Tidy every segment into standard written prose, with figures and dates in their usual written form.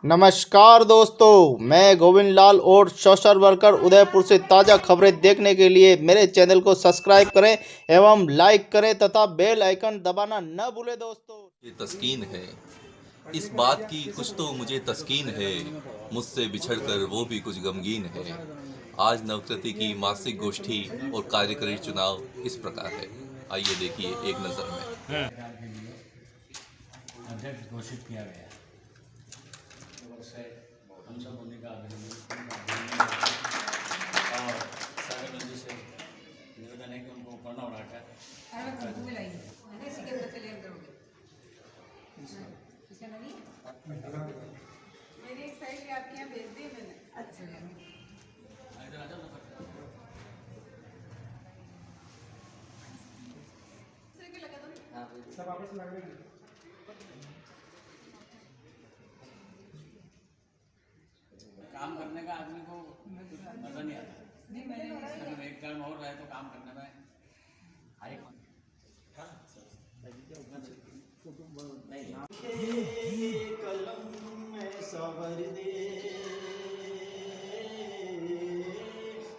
नमस्कार दोस्तों, मैं गोविंद लाल और सोशल वर्कर उदयपुर से ताज़ा खबरें देखने के लिए मेरे चैनल को सब्सक्राइब करें एवं लाइक करें तथा बेल आइकन दबाना न भूलें दोस्तों। ये तस्कीन है, इस बात की कुछ तो मुझे तस्कीन है, मुझसे बिछड़कर वो भी कुछ गमगीन है। आज नवकृति की मासिक गोष्ठी और कार्यकारी चुनाव इस प्रकार है, आइए देखिए एक नज़र में। अध्यक्ष घोषित किया गया से हम सब उन्हीं का अभिनंदन और सारे बंदी से निवेदन है कि उनको पढ़ना उठाकर मेरी एक साइड आपके यहाँ भेज दी मैंने। अच्छा सब वापस लग रहे हैं। काम करने का आदमी को मजा नहीं आता। अगर एक टर्म और रहे तो काम करने में कलम में सवर दे,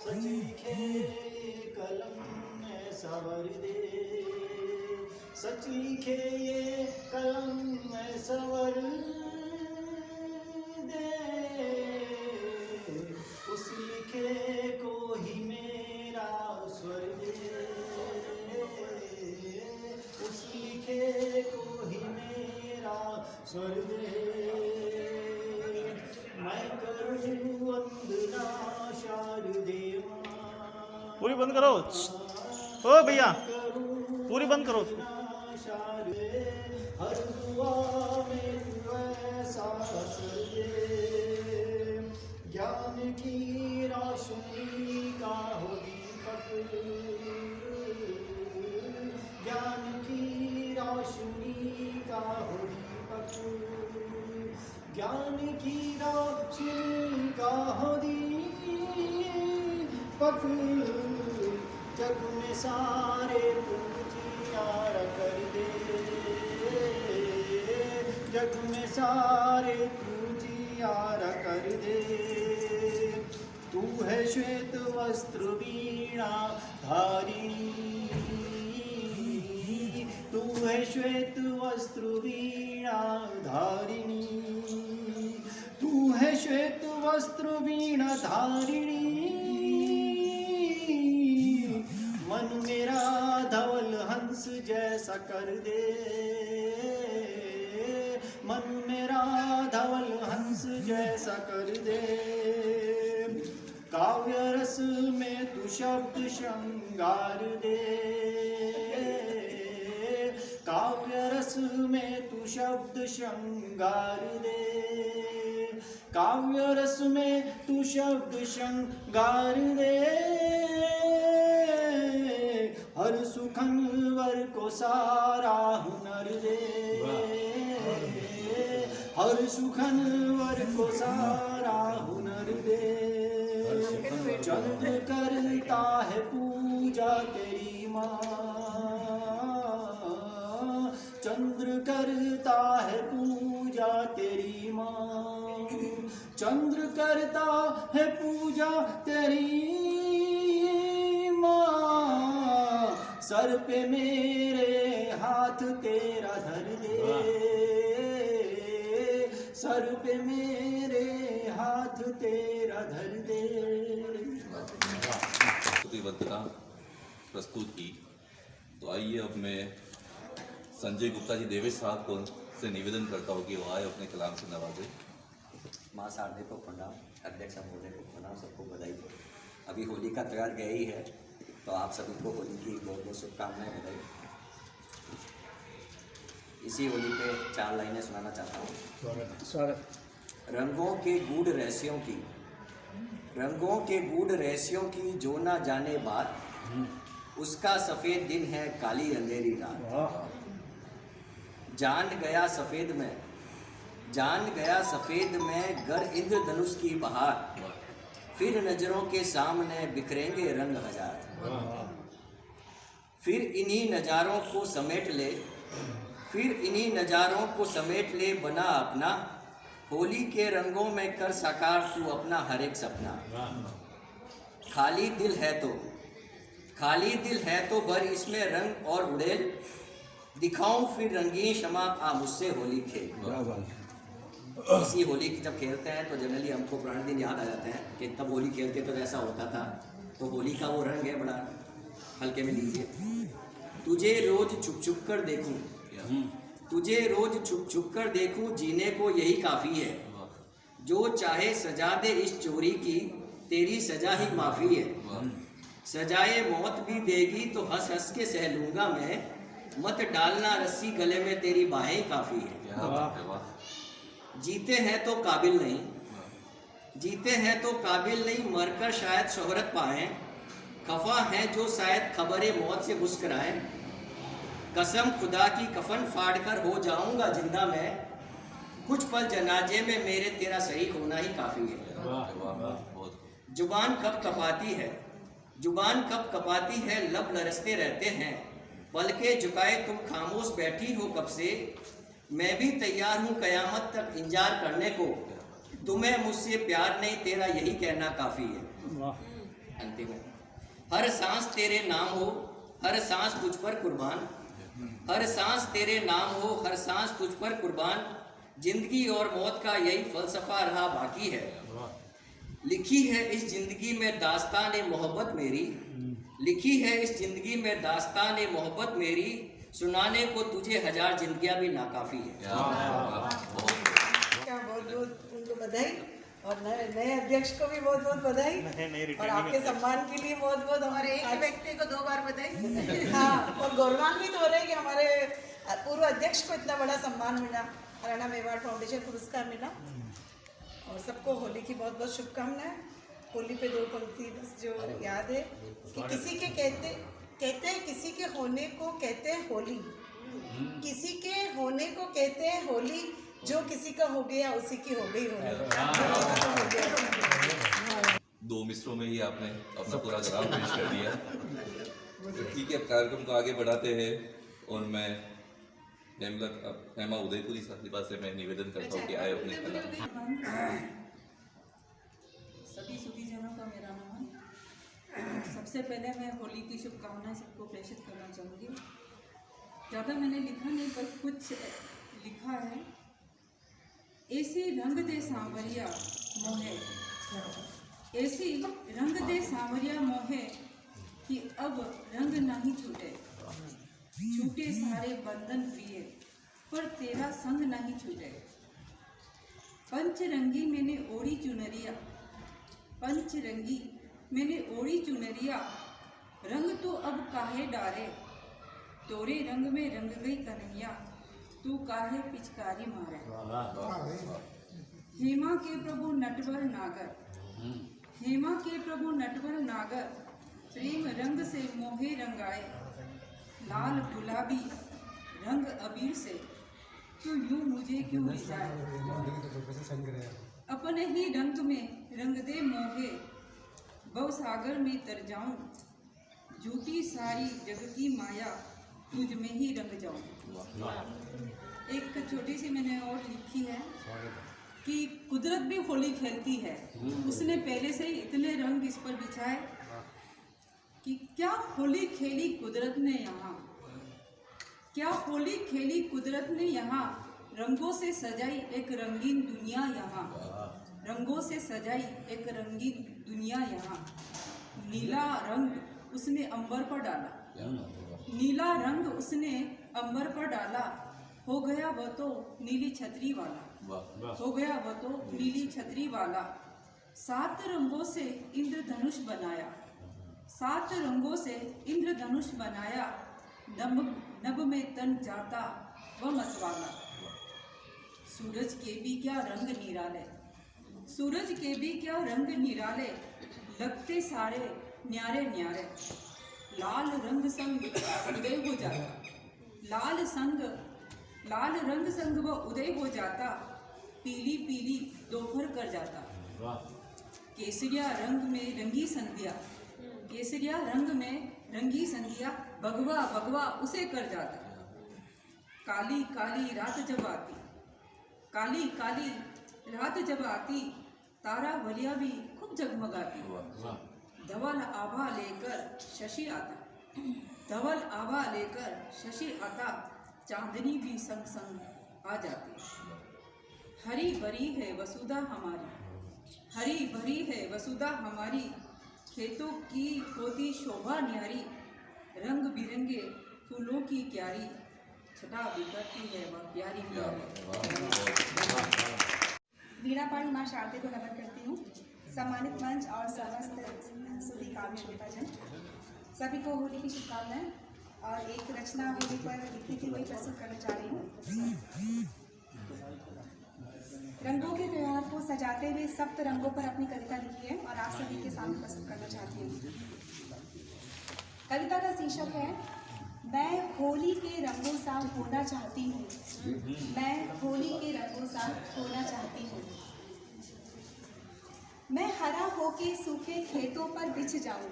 सच लिखे कलम में सवर दे, सच लिखे ये कलम में सवर दे, उस लिखे को ही मेरा स्वर दे, उस लिखे को ही मेरा स्वर दे, मैं करूँ वंदना शारदे माँ। पूरी बंद करो ओ भैया, पूरी बंद करो। हर दुआ में तू ऐसा असर दे, ज्ञान की रोशनी का हो दीपक, ज्ञान की रोशनी का हो दीपक, ज्ञान की रोशनी का हो दीपक, जग में सारे पूजियार कर दे, जग में सारे पूजियार कर दे, तू है श्वेत वस्त्र वीणा धारिणी, तू है श्वेत वस्त्र वीणा धारिणी, तू है श्वेत वस्त्र वीणा धारिणी, मन मेरा धवल हंस जैसा कर दे, मन मेरा धवल हंस जैसा कर दे, काव्य रस में तू शब्द श्रृंगार दे, काव्य रस में तू शब्द श्रृंगार दे, काव्य रस में तू शब्द श्रृंगार दे, हर सुखन वर को सारा हुनर दे, हर सुखन वर को सारा हुनर दे, चंद्र करता है पूजा तेरी माँ, चंद्र करता है पूजा तेरी माँ, चंद्र करता है पूजा तेरी माँ, सर पे मेरे हाथ तेरा धर दे, सर पे मेरे हाथ तेरा धर दे। स्तुति वंदना प्रस्तुत की, तो आइए अब मैं संजय गुप्ता जी देवेश साहब को से निवेदन करता हूँ कि वो आए अपने कलाम से नवाजे। माँ शारदे को प्रणाम, अध्यक्ष महोदय को प्रणाम, सबको बधाई। अभी होली का त्यौहार गया ही है, तो आप सभी को होली की बहुत बहुत शुभकामनाएं, बधाई। इसी होली पे 4 लाइनें सुनाना चाहता हूँ। स्वागत। रंगों के गूढ़ रहस्यों की, रंगों के गूढ़ रहस्यों की जो ना जाने बात, उसका सफ़ेद दिन है काली अंधेरी रात। जान गया सफ़ेद में, जान गया सफ़ेद में गर इंद्रधनुष की बहार, फिर नज़रों के सामने बिखरेंगे रंग हजार, फिर इन्हीं नज़ारों को समेट ले, फिर इन्हीं नज़ारों को समेट ले बना अपना होली के रंगों में कर साकार तू अपना हर एक सपना। खाली दिल है तो भर इसमें रंग और उड़ेल, दिखाऊं फिर रंगीन शमा आ मुझसे होली खेल। इसी होली की जब खेलते हैं तो जनरली हमको पुराने दिन याद आ जाते हैं कि तब होली खेलते तो ऐसा होता था। तो होली का वो रंग है, बड़ा हल्के में लीजिए। तुझे रोज छुप छुप कर देखूं, तुझे रोज छुप छुप कर देखूं, जीने को यही काफ़ी है। जो चाहे सजा दे इस चोरी की, तेरी सजा ही माफ़ी है। सजाए मौत भी देगी तो हंस हंस के सह लूँगा मैं, मत डालना रस्सी गले में, तेरी बाहें काफ़ी है। जीते हैं तो काबिल नहीं, जीते हैं तो काबिल नहीं, मरकर शायद शोहरत पाएं। खफा हैं जो शायद खबरे मौत से मुस्कराएं। कसम खुदा की कफन फाड़ कर हो जाऊंगा जिंदा मैं, कुछ पल जनाजे में मेरे तेरा शरीक होना ही काफ़ी है। जुबान कब कपाती है, जुबान कब कपाती है, लब लरसते रहते हैं। पलके झुकाए तुम खामोश बैठी हो कब से, मैं भी तैयार हूँ कयामत तक इंतजार करने को। तुम्हें मुझसे प्यार नहीं, तेरा यही कहना काफ़ी है। अंतिम है। हर सांस तेरे नाम हो, हर सांस तुझ पर कुर्बान, हर सांस तेरे नाम हो, हर सांस तुझ पर कुर्बान। जिंदगी और मौत का यही फलसफा रहा बाकी है। लिखी है इस जिंदगी में दास्तान मोहब्बत मेरी, लिखी है इस जिंदगी में दास्तान मोहब्बत मेरी। सुनाने को तुझे हजार जिंदगियां भी नाकाफी है। क्या बहुत बहुत उनको बधाई, और नए अध्यक्ष को भी बहुत बहुत बधाई, और आपके सम्मान के लिए बहुत बहुत। हमारे एक व्यक्ति को 2 बार बधाई। हाँ, और गौरवान्वित हो रहे हैं कि हमारे पूर्व अध्यक्ष को इतना बड़ा सम्मान मिला, हरियाणा मेवाड़ फाउंडेशन पुरस्कार मिला। और सबको होली की बहुत बहुत शुभकामनाएं। होली पे 2 पंक्ति बस जो याद है कि किसी के कहते हैं किसी के होने को कहते हैं होली, किसी के होने को कहते हैं होली, जो किसी का हो गया उसी की हो गई होली। 2 मिसरों में ही आपने अपना पूरा ग्राम पेश कर दिया। तो ठीक है, कार्यक्रम को आगे बढ़ाते हैं और मैं हेमा उदयपुरी साहिबा से मैं निवेदन करता हूँ कि आए अपने कला। सभी सुधीजनों का मेरा नमन। सबसे पहले मैं होली की शुभकामनाएं सबको प्रेषित करना चाहूँगी। ज़्यादा मैंने लिखा नहीं, पर कुछ लिखा है। ऐसी रंग दे सांवरिया मोहे, ऐसी रंग दे सांवरिया मोहे, कि अब रंग नहीं छूटे, छूटे सारे बंधन प्रिय, पर तेरा संग नहीं छूटे। पंचरंगी मैंने ओढ़ी चुनरिया, पंचरंगी मैंने ओढ़ी चुनरिया, रंग तो अब काहे डारे, तोरे रंग में रंग गई कन्हैया, तू काहे पिचकारी मारे। हेमा के प्रभु नटवर नागर, हेमा के प्रभु नटवर नागर, प्रेम रंग से मोहे रंगाए, लाल गुलाबी रंग अबीर से, तू यूं मुझे क्यों रिझाए। अपने ही रंग में रंग दे मोहे, भव सागर में तर जाऊं, झूठी सारी जग की माया, तुझ में ही रंग जाऊं। एक छोटी सी मैंने और लिखी है कि कुदरत भी होली खेलती है, उसने पहले से ही इतने रंग इस पर बिछाए कि क्या होली खेली कुदरत ने यहाँ, क्या होली खेली कुदरत ने यहाँ, रंगों से सजाई एक रंगीन दुनिया यहाँ, रंगों से सजाई एक रंगीन दुनिया यहाँ। नीला रंग उसने अंबर पर डाला, नीला रंग उसने अंबर पर डाला, हो गया वह तो नीली छतरी वाला, हो गया वह तो नीली छतरी वाला। 7 रंगों से इंद्रधनुष बनाया, 7 रंगों से इंद्रधनुष बनाया, नभ में तन जाता वह मतवाला। सूरज के भी क्या रंग निराले, सूरज के भी क्या रंग निराले, लगते सारे न्यारे न्यारे। लाल रंग संग उदय हो जाता, लाल रंग संग वह उदय हो जाता, पीली पीली दोपहर कर जाता। केसरिया रंग में रंगी संध्या, केसरिया रंग में रंगी संध्या, भगवा भगवा उसे कर जाता। काली काली रात जब आती, काली काली रात जब आती तारा वलिया भी खूब जगमगाती। धवल आभा लेकर शशि आता, धवल आभा लेकर शशि आता, चांदनी भी संग संग आ जाती। हरी भरी है वसुधा हमारी, हरी भरी है वसुधा हमारी, खेतों की होती शोभा न्यारी, रंग बिरंगे फूलों की क्यारी, छटा बिखरती है वह प्यारी प्यारी। वीणापाणी माँ शारदे को नमन करती हूँ। सम्मानित मंच और समस्त सुधी काव्य श्रोताजन, सभी को होली की शुभकामनाएं। और एक रचना होली पर लिखी थी, वही प्रस्तुत करना चाह रही हूँ। रंगों के त्यौहार को सजाते हुए सप्त रंगों पर अपनी कविता लिखी है और आप सभी के सामने प्रस्तुत करना चाहती हूँ। कविता का शीर्षक है मैं होली के रंगों सा होना चाहती हूँ, मैं होली के रंगों सा होना चाहती हूँ। मैं हरा होके सूखे खेतों पर बिछ जाऊँ,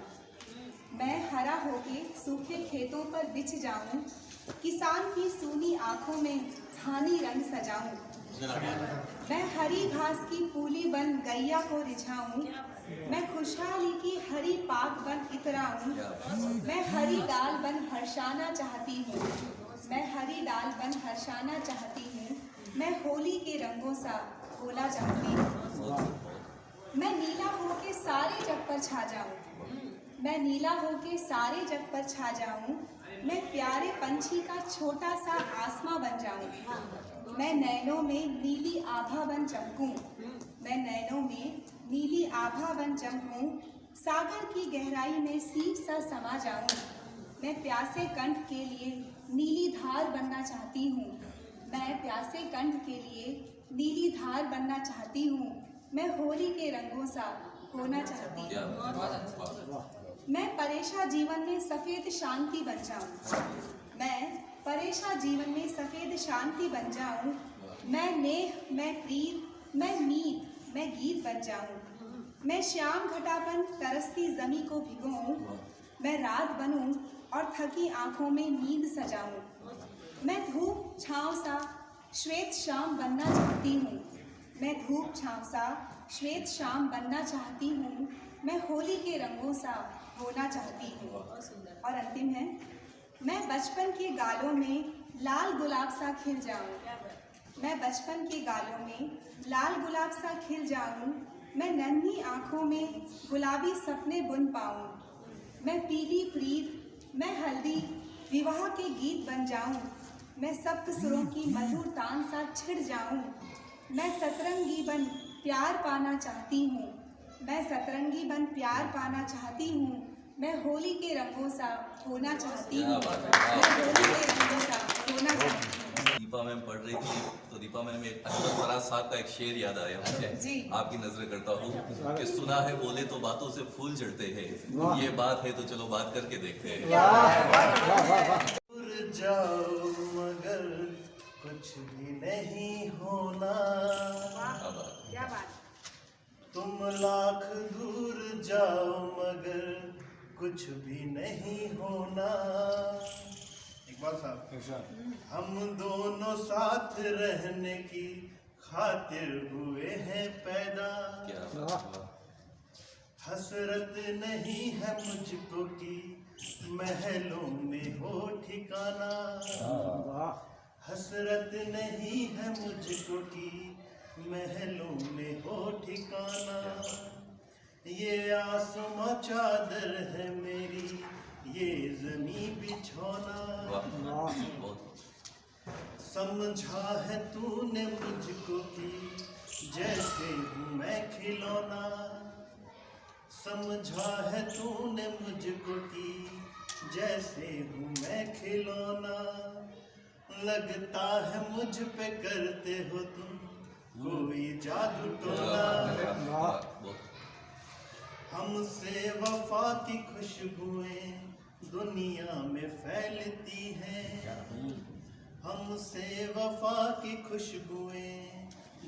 मैं हरा होके सूखे खेतों पर बिछ जाऊँ, किसान की सूनी आँखों में धानी रंग सजाऊँ। मैं हरी घास की पूली बन गैया को रिझाऊँ, मैं खुशहाली की हरी पाक बन इतराऊँ। मैं हरी डाल बन हर्षाना चाहती हूँ, मैं हरी डाल बन हर्षाना चाहती हूँ। मैं होली के रंगों सा होला चाहती हूँ। मैं नीला होके सारे जग पर छा जाऊँ, मैं नीला होके सारे जग पर छा जाऊँ। मैं प्यारे पंछी का छोटा सा आसमां बन जाऊँ, मैं नैनों में नीली आभा बन चमकूँ, मैं नैनों में नीली आभा बन चमकूँ। सागर की गहराई में सीप सा समा जाऊँ, मैं प्यासे कंठ के लिए नीली धार बनना चाहती हूँ, मैं प्यासे कंठ के लिए नीली धार बनना चाहती हूँ। मैं होली के रंगों सा होना चाहती हूँ। मैं परेशा जीवन में सफ़ेद शांति बन जाऊँ, मैं परेशा जीवन में सफ़ेद शांति बन जाऊँ। मैं नेह, मैं प्रीत, मैं मीत, मैं गीत बन जाऊँ। मैं श्याम घटापन तरसती ज़मी को भिगोऊँ, मैं रात बनूँ और थकी आँखों में नींद सजाऊँ। मैं धूप छाँव सा श्वेत शाम बनना चाहती हूँ, मैं धूप छाँव सा श्वेत शाम बनना चाहती हूँ। मैं होली के रंगों सा होना चाहती हूँ। और अंतिम है मैं बचपन के गालों में लाल गुलाब सा खिल जाऊँ, मैं बचपन के गालों में लाल गुलाब सा खिल जाऊँ। मैं नन्ही आँखों में गुलाबी सपने बुन पाऊँ, मैं पीली प्रीत, मैं हल्दी विवाह के गीत बन जाऊँ। मैं सप्त सुरों की मधुर तान सा छिड़ जाऊँ। मैं सतरंगी बन प्यार पाना चाहती हूँ, मैं सतरंगी बन प्यार पाना चाहती हूँ। मैं होली के रंगों सा होना चाहती हूँ, मैं होली के रंगों सा होना चाहती हूँ। दीपा मैम पढ़ रही थी तो दीपा मैम एक अशरफ फराज साहब का एक शेर याद आया मुझे, जी। आपकी नजर करता हूँ कि सुना है बोले तो बातों से फूल झड़ते हैं, ये बात है तो चलो बात करके देखते हैं। दूर जाओ मगर कुछ भी नहीं होना, क्या बात। तुम लाख दूर जाओ मगर कुछ भी नहीं होना। एक बात साहब, हम दोनों साथ रहने की खातिर हुए हैं पैदा। हसरत नहीं है मुझको कि महलों में हो ठिकाना, हसरत नहीं है मुझको कि महलों में हो ठिकाना। ये आसमां चादर है मेरी, ये जमी बिछौना। समझा है तूने मुझको कि जैसे हूँ मैं खिलौना, समझा है तूने मुझको कि जैसे हूँ मैं खिलौना। लगता है मुझ पे करते हो तुम कोई जादू टोना। हमसे वफा की खुशबुएं दुनिया में फैलती हैं, हमसे वफा की खुशबुएं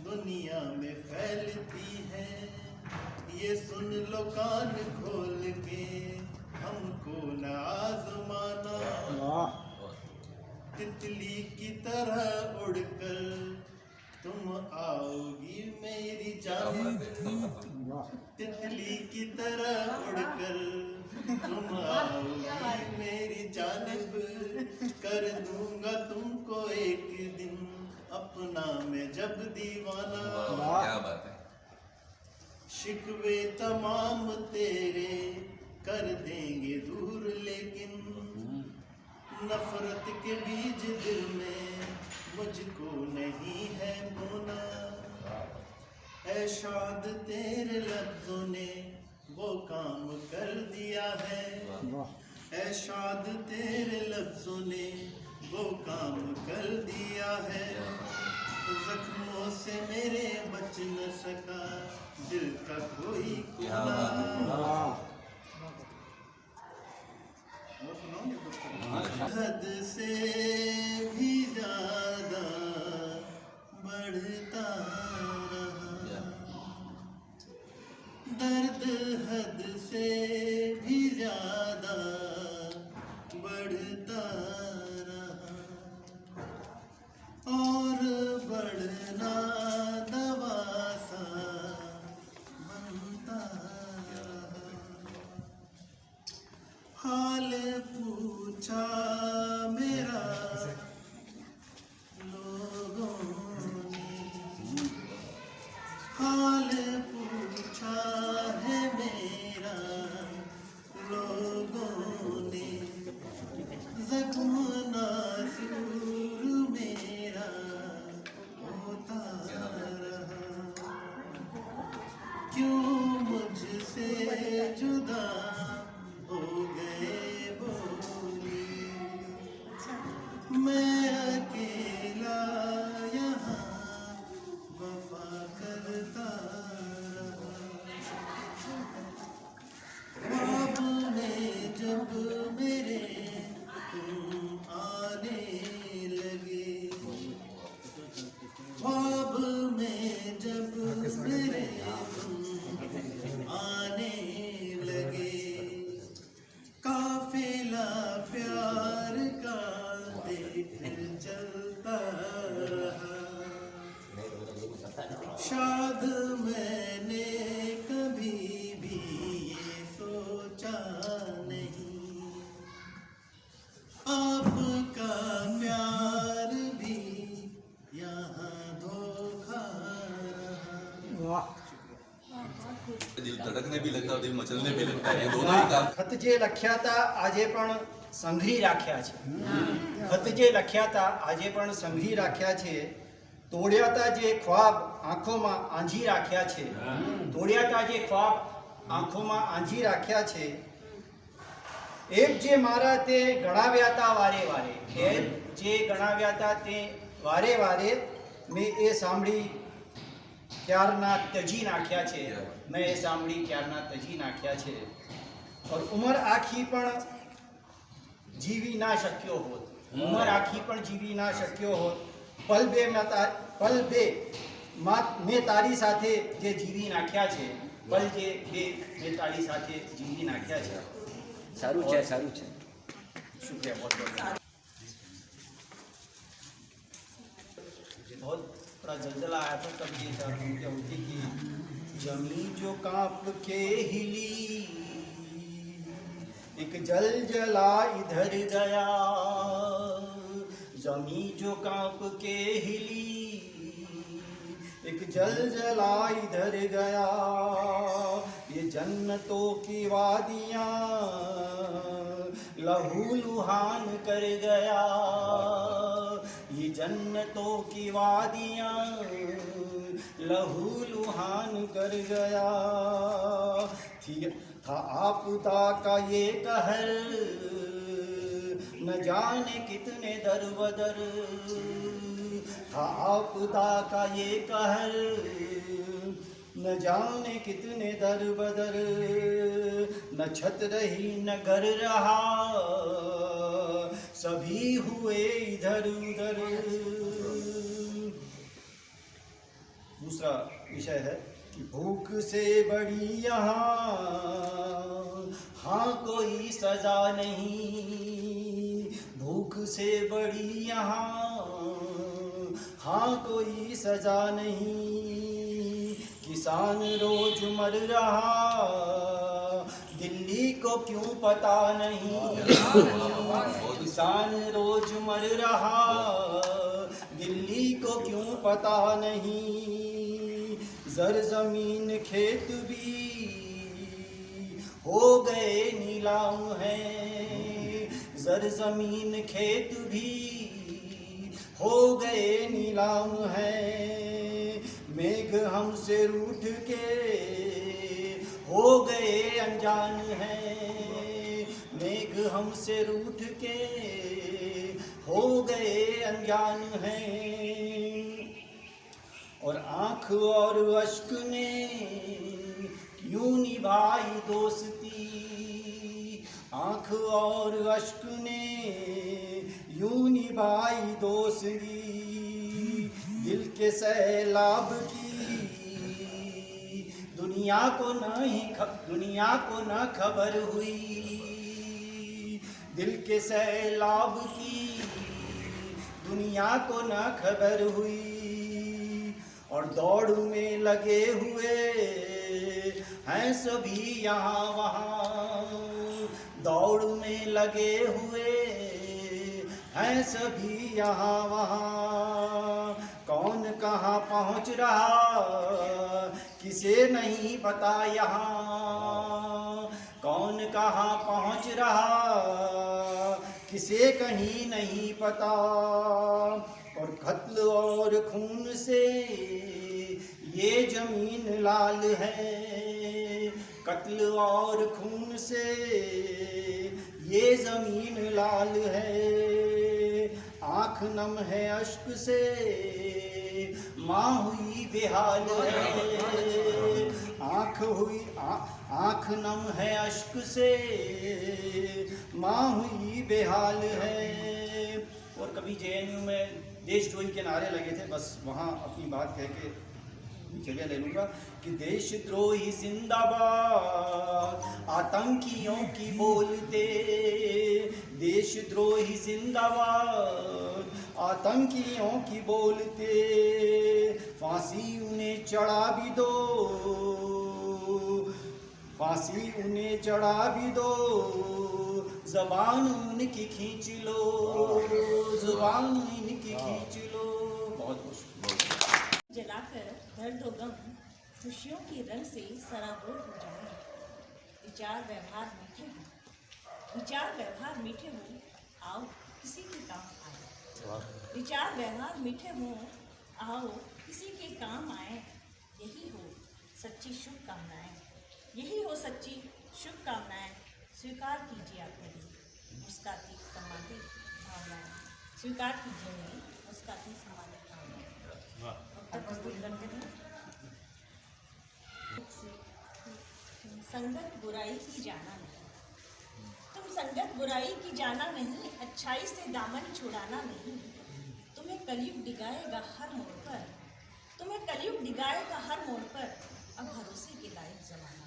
दुनिया में फैलती हैं। ये सुन लो कान खोल के हमको न आजमाना। तितली की तरह उड़कर तुम आओगी मेरी जान तितली की तरह उड़कर, तुम आओगी मेरी जानिब, कर दूंगा तुमको एक दिन अपना मैं जब दीवाना। क्या बात है। शिकवे तमाम तेरे कर देंगे दूर, लेकिन नफरत के बीज दिल में मुझको नहीं है बोना। ऐ शाद तेरे लफ्जों ने वो काम कर दिया है, ऐ शाद तेरे लफ्जों ने वो काम कर दिया है। जख्मों से मेरे बच न सका दिल का कोई कोना। हद से भी ज्यादा बढ़ता रहा दर्द, हद से भी ज्यादा बढ़ता रहा और बढ़ना दवा सा बनता रहा। हाल पूछा मेरा लोगों ने, हाल पूछा है मेरा लोगों ने, जख्म नासूर मेरा होता रहा। क्यों मुझसे जुदा हो गए बोली, मैं अकेला यहाँ वफा करता रहा। ख्वाब में जब मेरे तुम आने लगे, ख्वाब में जब मेरे तुम आने लगे, काफिला प्यार का देख चलता रहा। शायद मैंने कभी भी ये सोचा नहीं, आपका प्यार भी यहाँ धोखा रहा। दिल धड़कने भी लगता है, दिल मचलने भी लगता है, ये दोनों ही काम। खत जे लख्या था આજે પણ સંઘરી રાખ્યા છે, ખત જે લખ્યા था આજે પણ સંઘરી રાખ્યા છે, તોડ્યા તા જે ખ્વાબ આંખોમાં આંજી રાખ્યા છે, તોડ્યા તા જે ખ્વાબ આંખોમાં આંજી રાખ્યા છે, એમ જે મારા તે ગણાવ્યા તા વારે વારે, એમ જે ગણાવ્યા તા તે વારે વારે મેં એ સાંભળી ક્યારના તજી નાખ્યા છે, મેં એ સાંભળી ક્યારના તજી નાખ્યા છે। और उमर आखी पण जीवी ना शक्यो होत, उमर आखी पण जीवी ना शक्यो होत, पल बे में तारी साथे जे जीवी नाख्या छे, पल जे बे में तारी साथे जीवी नाख्या छे। सारू छे, सारू छे। शुक्रिया, बहुत बहुत बहुत बड़ा जलजला आया था तब ये क्या होती कि जमी जो कांप के हिली, एक जलजला इधर गया, जमी जो कांप के हिली, एक जलजला इधर गया, ये जन्नतों की वादियाँ लहू लुहान कर गया, ये जन्नतों की वादियाँ लहू लुहान कर गया। था आपदा का ये कहर, न जाने कितने दर बदर, था आपदा का ये कहर, न जाने कितने दर बदर, न छत रही न घर रहा, सभी हुए इधर उधर। दूसरा विषय है कि भूख से बड़ी यहाँ हाँ कोई सजा नहीं, भूख से बड़ी यहाँ हाँ कोई सजा नहीं, किसान रोज मर रहा, दिल्ली को क्यों पता नहीं। किसान रोज मर रहा, दिल्ली को क्यों पता नहीं। जर जमीन खेत भी हो गए नीलाम हैं, जर जमीन खेत भी हो गए नीलाम हैं। मेघ हमसे रूठ के हो गए अनजान हैं, मेघ हमसे रूठ के हो गए अनजान हैं। और आँख और अश्क ने क्यों निभाई दोस्ती, आँख और अश्क ने यूं निभाई दोस्ती। दिल के सैलाब की दुनिया को न खबर हुई, दिल के सैलाब की दुनिया को न खबर हुई। और दौड़ में लगे हुए हैं सभी यहाँ वहाँ, दौड़ में लगे हुए हैं सभी यहाँ वहाँ। कौन कहाँ पहुँच रहा किसे नहीं पता यहाँ, कौन कहाँ पहुँच रहा किसे कहीं नहीं पता। और कत्ल और खून से ये जमीन लाल है, कत्ल और खून से ये जमीन लाल है। आँख नम है अश्क से माँ हुई बेहाल है, आँख नम है अश्क से माँ हुई बेहाल है। और कभी JNU में देशद्रोही के नारे लगे थे, बस वहाँ अपनी बात कह के चलिए ले लूँगा कि देशद्रोही जिंदाबाद, आतंकियों की बोलते, देशद्रोही जिंदाबाद, आतंकियों की बोलते। फांसी उन्हें चढ़ा भी दो, फांसी उन्हें चढ़ा भी दो, ज़बान उनकी खींच लो, ज़बान इनकी खींच लो। बहुत खुश जलाकर दर्द और गम खुशियों के रंग से सराबोर हो जाए। विचार व्यवहार मीठे हो, विचार व्यवहार मीठे हो, आओ किसी के काम आए। विचार व्यवहार मीठे हो, आओ किसी के काम आए। यही हो सच्ची शुभकामनाएं, यही हो सच्ची शुभकामनाएं। स्वीकार कीजिए आप मेरी मुस्काती सम्मानित भावनाएं, स्वीकार कीजिए मेरी मुस्काती सम्मानित भावनाएं। संगत बुराई की जाना नहीं, तुम संगत बुराई की जाना नहीं, अच्छाई से दामन छुड़ाना नहीं। तुम्हें कलयुग डिगाएगा हर मोड़ पर, तुम्हें कलयुग डिगाएगा हर मोड़ पर, अब भरोसे के लायक जमाना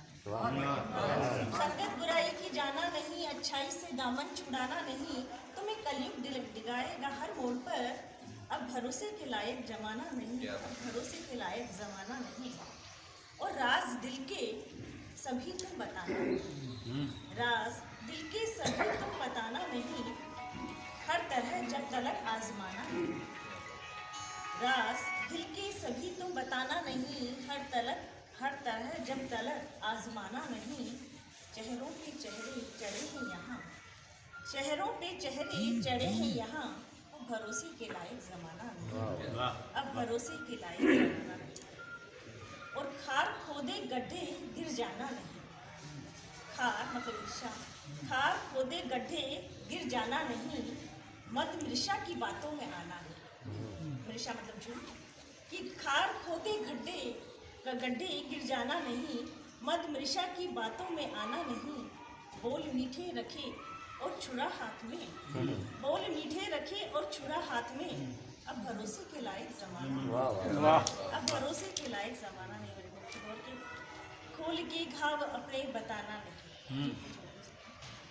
नहीं। संगत बुराई की जाना नहीं, अच्छाई से दामन छुड़ाना नहीं। तुम्हें कलयुग डिगाएगा हर मोड़ पर, अब भरोसे के लायक जमाना नहीं, अब भरोसे के लायक जमाना नहीं। और राज दिल के सभी तुम बताना, राज दिल के सभी तुम बताना नहीं, हर तरह जब तलक आजमाना नहीं। राज दिल के सभी तुम बताना नहीं, हर तरह जब तलक आजमाना नहीं। चेहरों पे चेहरे चढ़े हैं यहाँ, चेहरों पे चेहरे चढ़े हैं यहाँ, भरोसे के लायक जमाना नहीं, अब भरोसे के लायक जमाना नहीं। और खार खोदे गड्ढे गिर जाना नहीं, खार मतलब ईर्षा, खार खोदे गड्ढे गिर जाना नहीं, मद मृषा की बातों में आना नहीं। मृषा मतलब झूठ, कि खार खोदे गड्ढे गिर जाना नहीं, मद मृषा की बातों में आना नहीं। बोल मीठे रखे और छुरा हाथ में, बोल मीठे रखे और छुरा हाथ में, अब भरोसे के लायक जमाना, अब भरोसे के लायक जमाना नहीं। मेरे को खोल के घाव अपने बताना नहीं,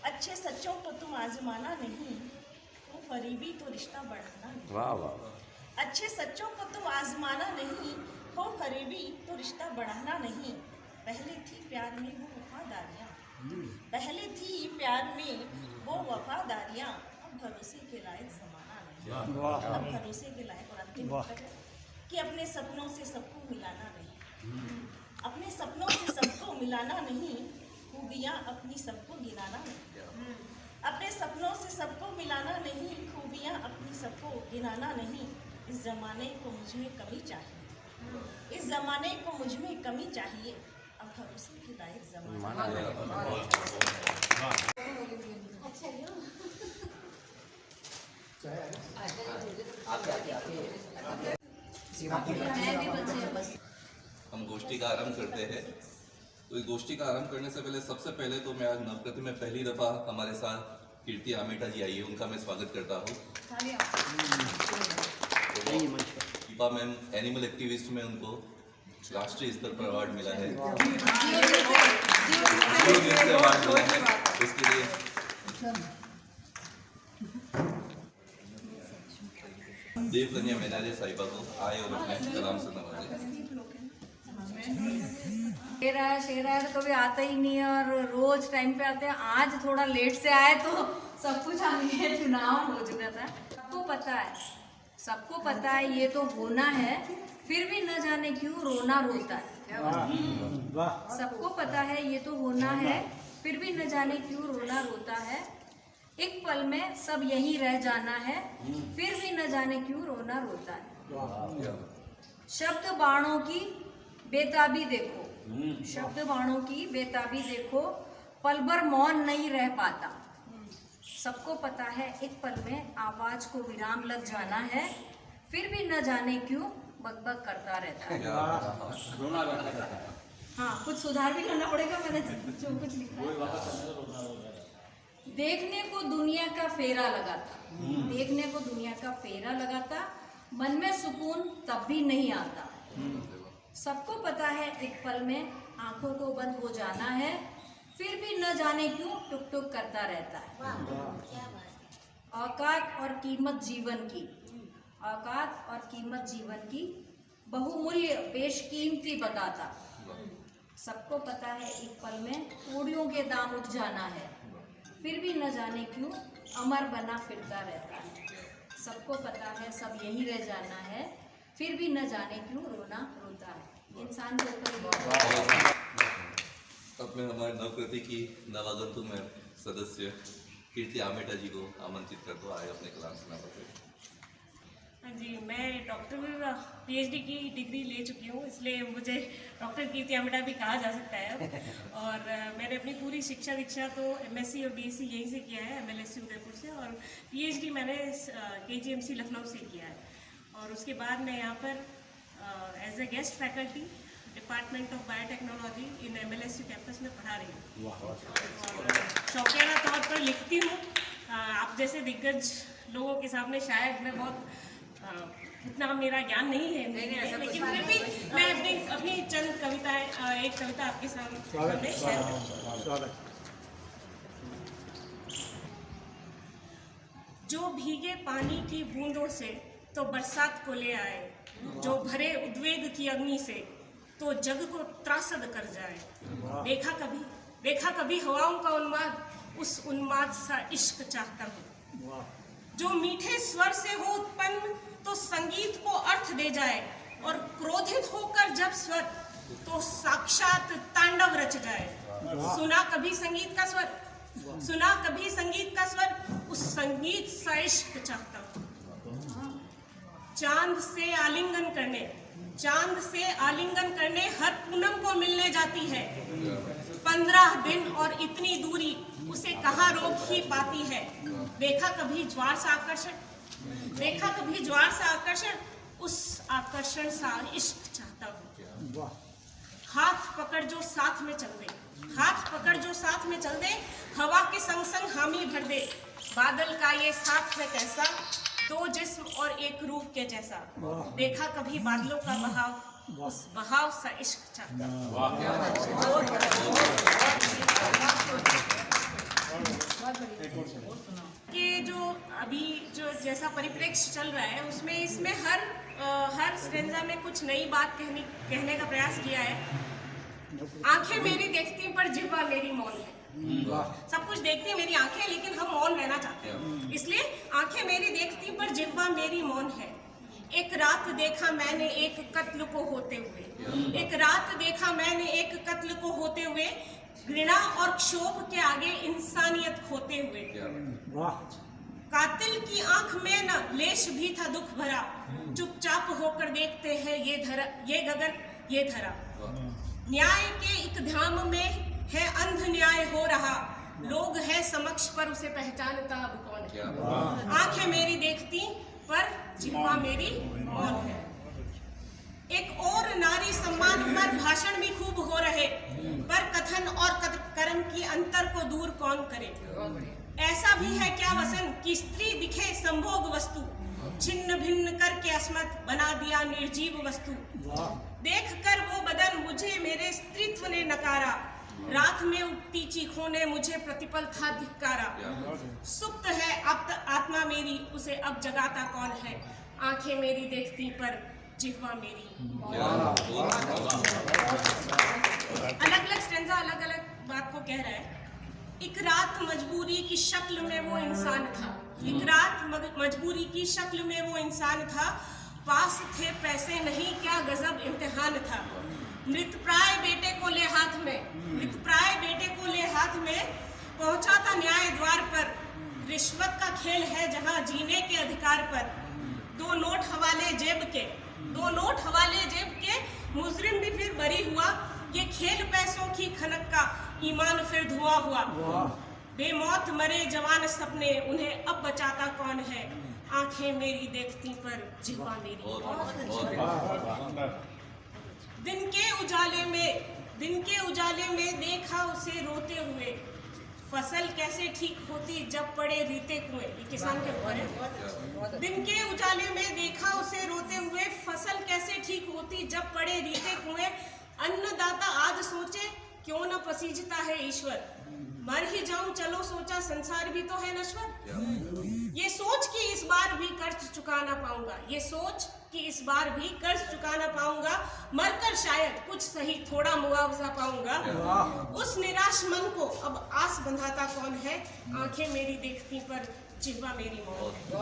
अच्छे सच्चों को तुम आजमाना नहीं, वो फरीबी तो रिश्ता बढ़ाना नहीं। अच्छे सच्चों को तुम आजमाना नहीं, हो फरेबी तो रिश्ता बढ़ाना नहीं। पहले थी प्यार में वो वफादारियाँ, पहले थी प्यार में वो वफादारियाँ, अब भरोसे के लायक जमाना नहीं। अब भरोसे के लायक। और अंतिम उत्तर है कि अपने सपनों से सबको मिलाना नहीं, अपने सपनों से सबको मिलाना नहीं, खूबियाँ अपनी सबको गिनाना नहीं। अपने सपनों से सबको मिलाना नहीं, खूबियाँ अपनी सबको गिनाना नहीं। इस ज़माने को मुझ में कमी चाहिए, इस ज़माने को मुझ में कमी चाहिए, अब भरोसे के लायक ज़माना नहीं। हम गोष्ठी का आरंभ करते हैं। तो इस गोष्ठी का आरंभ करने से पहले सबसे पहले तो मैं आज नवप्रति में पहली दफ़ा हमारे साथ कीर्ति आमेटा जी आई है, उनका मैं स्वागत करता हूँ। दीपा मैम एनिमल एक्टिविस्ट में उनको राष्ट्रीय स्तर पर अवार्ड मिला है, अवार्ड मिला है। इसके लिए देव कन्या मैनारे साहिबा को आए और अपने कलाम से नवाजे। शेर है तो कभी आता ही नहीं है और रोज टाइम पे आते हैं। आज थोड़ा लेट से आए तो सब कुछ आ गया, चुनाव हो चुका था। सबको पता है ये तो होना है, फिर भी न जाने क्यों रोना रोता है। सबको पता है ये तो होना है, फिर भी न जाने क्यों रोना रोता है। एक पल में सब यहीं रह जाना है, फिर भी न जाने क्यों रोना रोता है। शब्द बाणों की बेताबी देखो, शब्द बाणों की बेताबी देखो, पल भर मौन नहीं रह पाता। सबको पता है एक पल में आवाज को विराम लग जाना है, फिर भी न जाने क्यों बकबक करता रहता है। हाँ, कुछ सुधार भी करना पड़ेगा, मैंने जो कुछ लिखा है। देखने को दुनिया का फेरा लगाता, देखने को दुनिया का फेरा लगाता, मन में सुकून तब भी नहीं आता। सबको पता है एक पल में आंखों को बंद हो जाना है, फिर भी न जाने क्यों टुक टुक करता रहता है। औकात और कीमत जीवन की, औकात और कीमत जीवन की बहुमूल्य बेशकीमती बताता। सबको पता है एक पल में पूड़ियों के दाम उठ जाना है, फिर भी न जाने क्यों अमर बना फिरता रहता है। सबको पता है सब यही रह जाना है, फिर भी न जाने क्यों रोना रोता है। इंसान के ऊपर अब मैं हमारे नवकृति की नवागंतुक में सदस्य कीर्ति आमेटा जी को आमंत्रित करता हूँ, आए अपने कलाम सुनाते। हाँ जी, मैं डॉक्टर पीएचडी की डिग्री ले चुकी हूँ, इसलिए मुझे डॉक्टर कीर्ति आमेटा भी कहा जा सकता है अब। और मैंने अपनी पूरी शिक्षा दीक्षा तो एमएससी और बीएससी यहीं से किया है, एमएलएससी उदयपुर से, और पीएचडी मैंने केजीएमसी लखनऊ से किया है। और उसके बाद मैं यहाँ पर as a guest faculty department of biotechnology in MLSC campus में पढ़ा रही हूँ। और शौकियाना तौर पर लिखती हूँ। आप जैसे दिग्गज लोगों के सामने शायद मैं बहुत इतना मेरा ज्ञान नहीं है, लेकिन फिर भी मैं अपनी चंद कविताएं, एक कविता आपके सामने शेयर करूँ। जो भीगे पानी की बूंदों से तो बरसात को ले आए, जो भरे उद्वेग की अग्नि से तो जग को त्रासद कर जाए। देखा कभी हवाओं का उन्माद, उस उन्माद सा इश्क चाहता हूँ। जो मीठे स्वर से हो उत्पन्न तो संगीत को अर्थ दे जाए, और क्रोधित होकर जब स्वर तो साक्षात तांडव रच जाए। सुना कभी संगीत का स्वर, सुना कभी संगीत का स्वर, उस संगीत सा इश्क चाहता हूँ। चांद से आलिंगन करने हर पूनम को मिलने जाती है। 15 दिन और इतनी दूरी उसे कहाँ रोक ही पाती है। देखा कभी ज्वार सा आकर्षण, उस आकर्षण सा इश्क चाहता हूँ। हाथ पकड़ जो साथ में चल दे, हवा के संग संग हामी भर दे। बादल का ये साथ है कैसा, दो जिस्म और एक रूह के जैसा। देखा कभी बादलों का बहाव, उस बहाव सा इश्क चाहता हूँ। कि जो अभी जो जैसा परिप्रेक्ष्य चल रहा है उसमें इसमें हर स्टेंजा में कुछ नई बात कहने का प्रयास किया है। आंखें मेरी देखती पर जिह्वा मेरी मौन है। सब कुछ देखती है मेरी आंखें, लेकिन हम मौन रहना चाहते हैं, इसलिए आंखें मेरी देखती पर जिह्वा मेरी मौन है। एक रात देखा मैंने एक कत्ल को होते हुए, एक रात देखा मैंने एक कत्ल को होते हुए, घृणा और क्षोभ के आगे इंसानियत खोते हुए। कातिल की आंख में न लेश भी था दुख भरा, चुपचाप होकर देखते हैं ये गगन ये धरा। न्याय के इकधाम में है अंध न्याय हो रहा, लोग है समक्ष पर उसे पहचानता अब कौन है। आंखें मेरी देखती पर जिह्वा मेरी मौन है। एक और नारी सम्मान पर भाषण भी खूब हो रहे, पर कथन और कर्म की अंतर को दूर कौन करे। ऐसा भी है क्या वसन कि स्त्री दिखे संभोग वस्तु, छिन्न भिन्न करके अस्मत् बना दिया निर्जीव वस्तु। देख कर वो बदन मुझे मेरे स्त्रीत्व ने नकारा, रात में उठती चीखों ने मुझे प्रतिपल था धिक्कारा। सुप्त है अब आत्मा मेरी, उसे अब जगाता कौन है। आंखें मेरी देखती पर जिह्वा मेरी। अलग अलग स्टेंजा अलग अलग बात को कह रहा है। एक रात मजबूरी की शक्ल में वो इंसान था, एक रात मजबूरी की शक्ल में वो इंसान था। पास थे पैसे नहीं क्या गजब इम्तिहान था। मृतप्राय बेटे को ले हाथ में, मृतप्राय बेटे को ले हाथ में, पहुंचा था न्याय द्वार पर। रिश्वत का खेल है जहां जीने के अधिकार पर। दो नोट हवाले जेब के, दो नोट हवाले जेब के, मुजरिम भी फिर बरी हुआ। ये खेल पैसों की खनक का, ईमान फिर धुआं हुआ। बेमौत मरे जवान सपने, उन्हें अब बचाता कौन है। आंखें मेरी देखती पर जिह्वा मेरी। दिन के उजाले में देखा उसे रोते हुए। फसल कैसे ठीक होती जब पड़े रीते कुएं। ये किसान के ऊपर है। दिन के उजाले में देखा उसे रोते हुए, फसल कैसे ठीक होती जब पड़े रीते कुएं। अन्नदाता आज सोचे क्यों न पसीजता है ईश्वर। मर ही जाऊं चलो सोचा संसार भी तो है नश्वर। ये सोच कि इस बार भी कर्ज चुका ना पाऊंगा, ये सोच कि इस बार भी कर्ज चुका ना पाऊंगा। मरकर शायद कुछ सही थोड़ा मुआवजा पाऊंगा। उस निराश मन को अब आस बंधाता कौन है। आंखें मेरी देखती पर जिह्वा मेरी मौन है।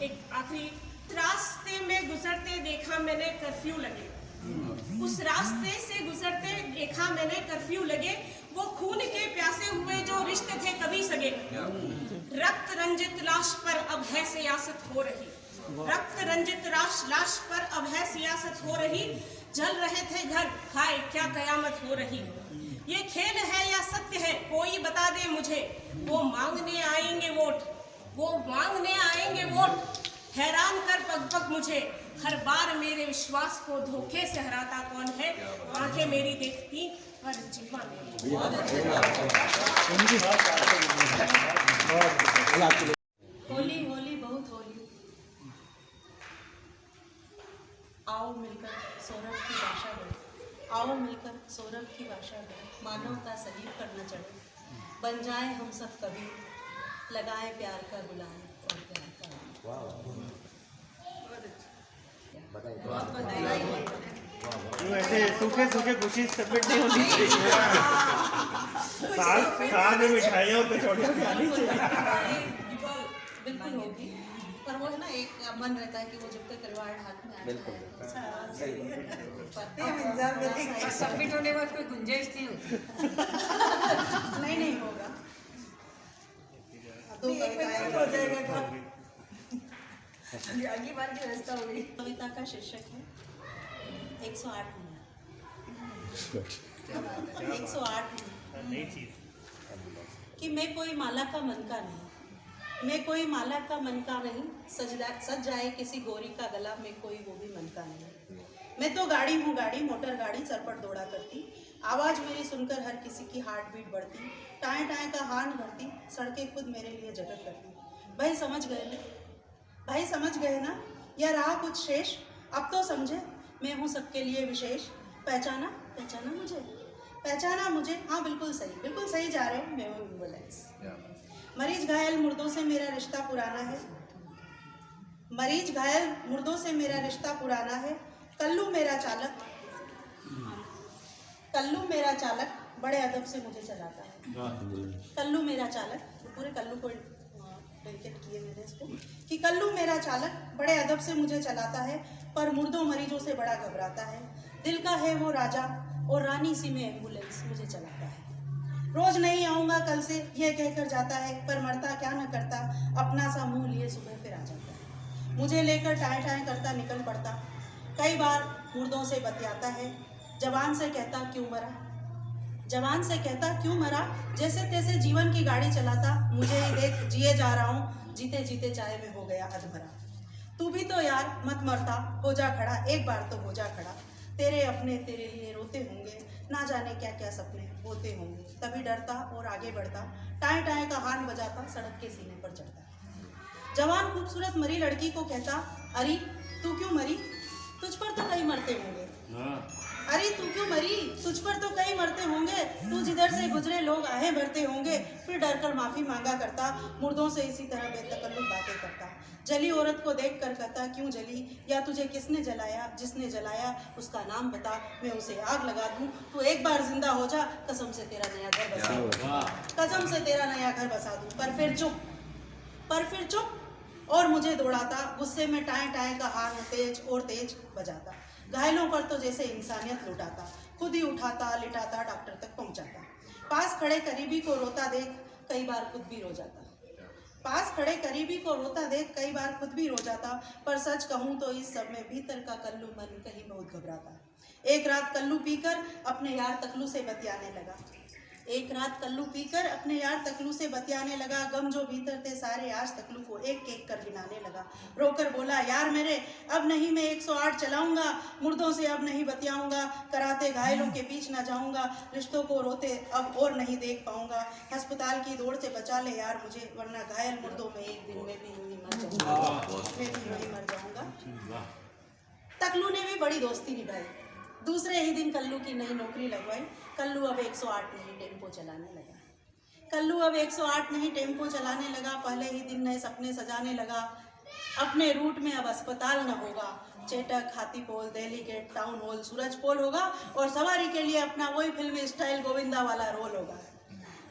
एक आखिरी, रास्ते में गुजरते देखा मैंने कर्फ्यू लगे। उस रास्ते से गुजरते देखा मैंने कर्फ्यू लगे। वो खून के प्यासे हुए जो रिश्ते थे कभी सगे। रक्त रंजित लाश पर अब है सियासत हो रही। रक्त रंजित लाश पर अब है सियासत हो रही। जल रहे थे घर, हाय क्या कयामत हो रही। ये खेल है या सत्य है कोई बता दे मुझे। वो मांगने आएंगे वोट, वो मांगने आएंगे वोट। हैरान कर पग पग मुझे, हर बार मेरे विश्वास को धोखे से हराता कौन है। आंखें मेरी देखती पर जिह्वा मेरी। होली होली बहुत होली, आओ मिलकर सौरभ की भाषा बढ़े। आओ मिलकर सौरभ की भाषा बढ़े। मानवता सलीब पर न चढ़े। बन जाए हम सब कभी, लगाए प्यार का गुलाम और प्यार का। ऐसे सूखे सूखे खुशी सबमिट नहीं होनी चाहिए। साथ में मिठाइयों पे छोटी खानी चाहिए। बिल्कुल होगी, पर वो है ना एक मन रहता है कि वो जब तक रिवार्ड हाथ में आता है। सबमिट होने के बाद कोई गुंजाइश नहीं होती। नहीं होगा, तो एक महीने हो जाएगा। अगली बार की व्यवस्था होगी। कविता का शीर्षक है 108 मिनट। 108 मिनट। कि मैं कोई माला का मन का नहीं, मैं कोई माला का मन का नहीं। सज जाए किसी गोरी का गला, मैं कोई वो भी मन का नहीं। मैं तो गाड़ी हूँ, गाड़ी मोटर गाड़ी सर पर दौड़ा करती। आवाज़ मेरी सुनकर हर किसी की हार्ट बीट बढ़ती। टाएं टाएं का हार्न भरती, सड़कें खुद मेरे लिए जगत करती। भाई समझ गए ना, भाई समझ गए ना, या रहा कुछ शेष। अब तो समझे मैं हूँ सबके लिए विशेष। पहचाना पहचाना मुझे, पहचाना मुझे? हाँ बिल्कुल सही जा रहे हैं, मैं हूँ एम्बुलेंस। मरीज घायल मुर्दों से मेरा रिश्ता पुराना है, मरीज घायल मुर्दों से मेरा रिश्ता पुराना है। कल्लू मेरा चालक बड़े अदब से मुझे चलाता है। कल्लू मेरा चालक, पूरे कल्लू को डेडिकेट किए मैंने इसको, कि कल्लू मेरा चालक बड़े अदब से मुझे चलाता है, पर मुर्दों मरीजों से बड़ा घबराता है। दिल का है वो राजा और रानी सी में एम्बुलेंस मुझे चलाता है। रोज नहीं आऊँगा कल से ये कहकर जाता है, पर मरता क्या न करता, अपना सा मुँह लिए सुबह फिर आ जाता है। मुझे लेकर टाएं टाएं करता निकल पड़ता, कई बार मुर्दों से बतियाता है। जवान से कहता क्यों मरा, जैसे तैसे जीवन की गाड़ी चलाता। मुझे ही देख जिए जा रहा हूँ, जीते जीते चाय में हो गया अधमरा। तू भी तो यार मत मरता, हो जा खड़ा, एक बार तो हो जा खड़ा। तेरे अपने तेरे लिए रोते होंगे, ना जाने क्या क्या सपने होते होंगे। तभी डरता और आगे बढ़ता, टाएं टाएं का हाथ बजाता, सड़क के सीने पर चढ़ता। जवान खूबसूरत मरी लड़की को कहता, अरे तू क्यों मरी, तुझ पर तो कई मरते होंगे। अरे तू क्यों मरी, तुझ पर तो कई मरते होंगे। तू जिधर से गुजरे लोग आहें भरते होंगे। फिर डर कर माफी मांगा करता, मुर्दों से इसी तरह बेतकल्लुफ बातें करता। जली औरत को देख कर कहता क्यों जली, या तुझे किसने जलाया, जिसने जलाया उसका नाम बता, मैं उसे आग लगा दूं। तू एक बार जिंदा हो जा, कसम से तेरा नया घर बसा दूं। पर फिर चुप और मुझे दौड़ाता, गुस्से में टाएं टाएं का हाथ तेज बजाता। घायलों पर तो जैसे इंसानियत लुटाता, खुद ही उठाता लिटाता डॉक्टर तक पहुंचाता। पास खड़े करीबी को रोता देख कई बार खुद भी रो जाता। पर सच कहूँ तो इस सब में भीतर का कल्लू मन कहीं बहुत घबराता। एक रात कल्लू पीकर अपने यार तकलू से बतियाने लगा। गम जो भीतर थे सारे आज तकलू को एक एक कर गिनाने लगा। रोकर बोला, यार मेरे अब नहीं मैं 108 चलाऊंगा, मुर्दों से अब नहीं बतियाऊंगा, कराते घायलों के बीच ना जाऊंगा, रिश्तों को रोते अब और नहीं देख पाऊंगा। अस्पताल की दौड़ से बचा ले यार मुझे, वरना घायल मुर्दों में एक दिन में भी यूं ही मर जाऊंगा। तकलू ने भी बड़ी दोस्ती निभाई। दूसरे ही दिन कल्लू की नई नौकरी लगवाई। कल्लू अब 108 नहीं टेम्पो चलाने लगा। पहले ही दिन नए सपने सजाने लगा। अपने रूट में अब अस्पताल न होगा, Chetak, Hathipol, Delhi gate, town hall, Suraj Pol होगा, और सवारी के लिए अपना वही फिल्मी स्टाइल गोविंदा वाला रोल होगा।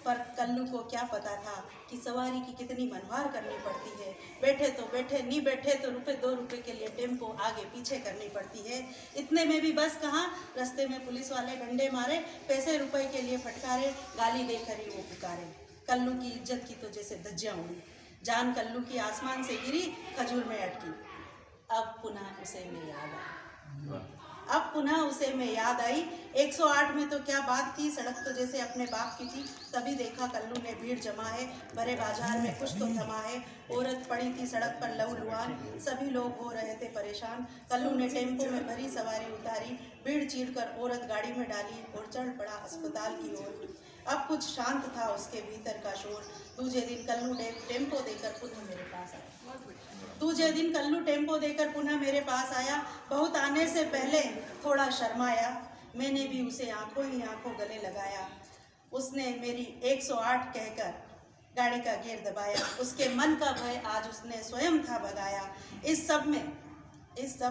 पर कल्लू को क्या पता था कि सवारी की कितनी मनवार करनी पड़ती है। बैठे तो बैठे, नहीं बैठे तो ₹2 के लिए टेम्पो आगे पीछे करनी पड़ती है। इतने में भी बस कहाँ, रास्ते में पुलिस वाले डंडे मारे, पैसे रुपए के लिए फटकारे, गाली देकर ही वो पुकारे। कल्लू की इज्जत की तो जैसे धज्जियां उड़ी। जान कल्लू की आसमान से गिरी, खजूर में अटकी। अब पुनः उसे में याद आई। 108 में तो क्या बात थी, सड़क तो जैसे अपने बाप की थी। तभी देखा कल्लू ने भीड़ जमा है, भरे बाजार में कुछ तो थमा है। औरत पड़ी थी सड़क पर लहूलुहान, सभी लोग हो रहे थे परेशान। कल्लू ने टेम्पो में भरी सवारी उतारी, भीड़ चीरकर औरत गाड़ी में डाली और चढ़ पड़ा अस्पताल की ओर। अब कुछ शांत था उसके भीतर का शोर। दूसरे दिन कल्लू टेम्पो देकर पुनः मेरे पास आया। बहुत आने से पहले थोड़ा शर्माया, मैंने भी उसे आंखों ही आंखों गले लगाया। उसने मेरी 108 कहकर गाड़ी का गियर दबाया। उसके मन का भय आज उसने स्वयं था भगाया। इस सब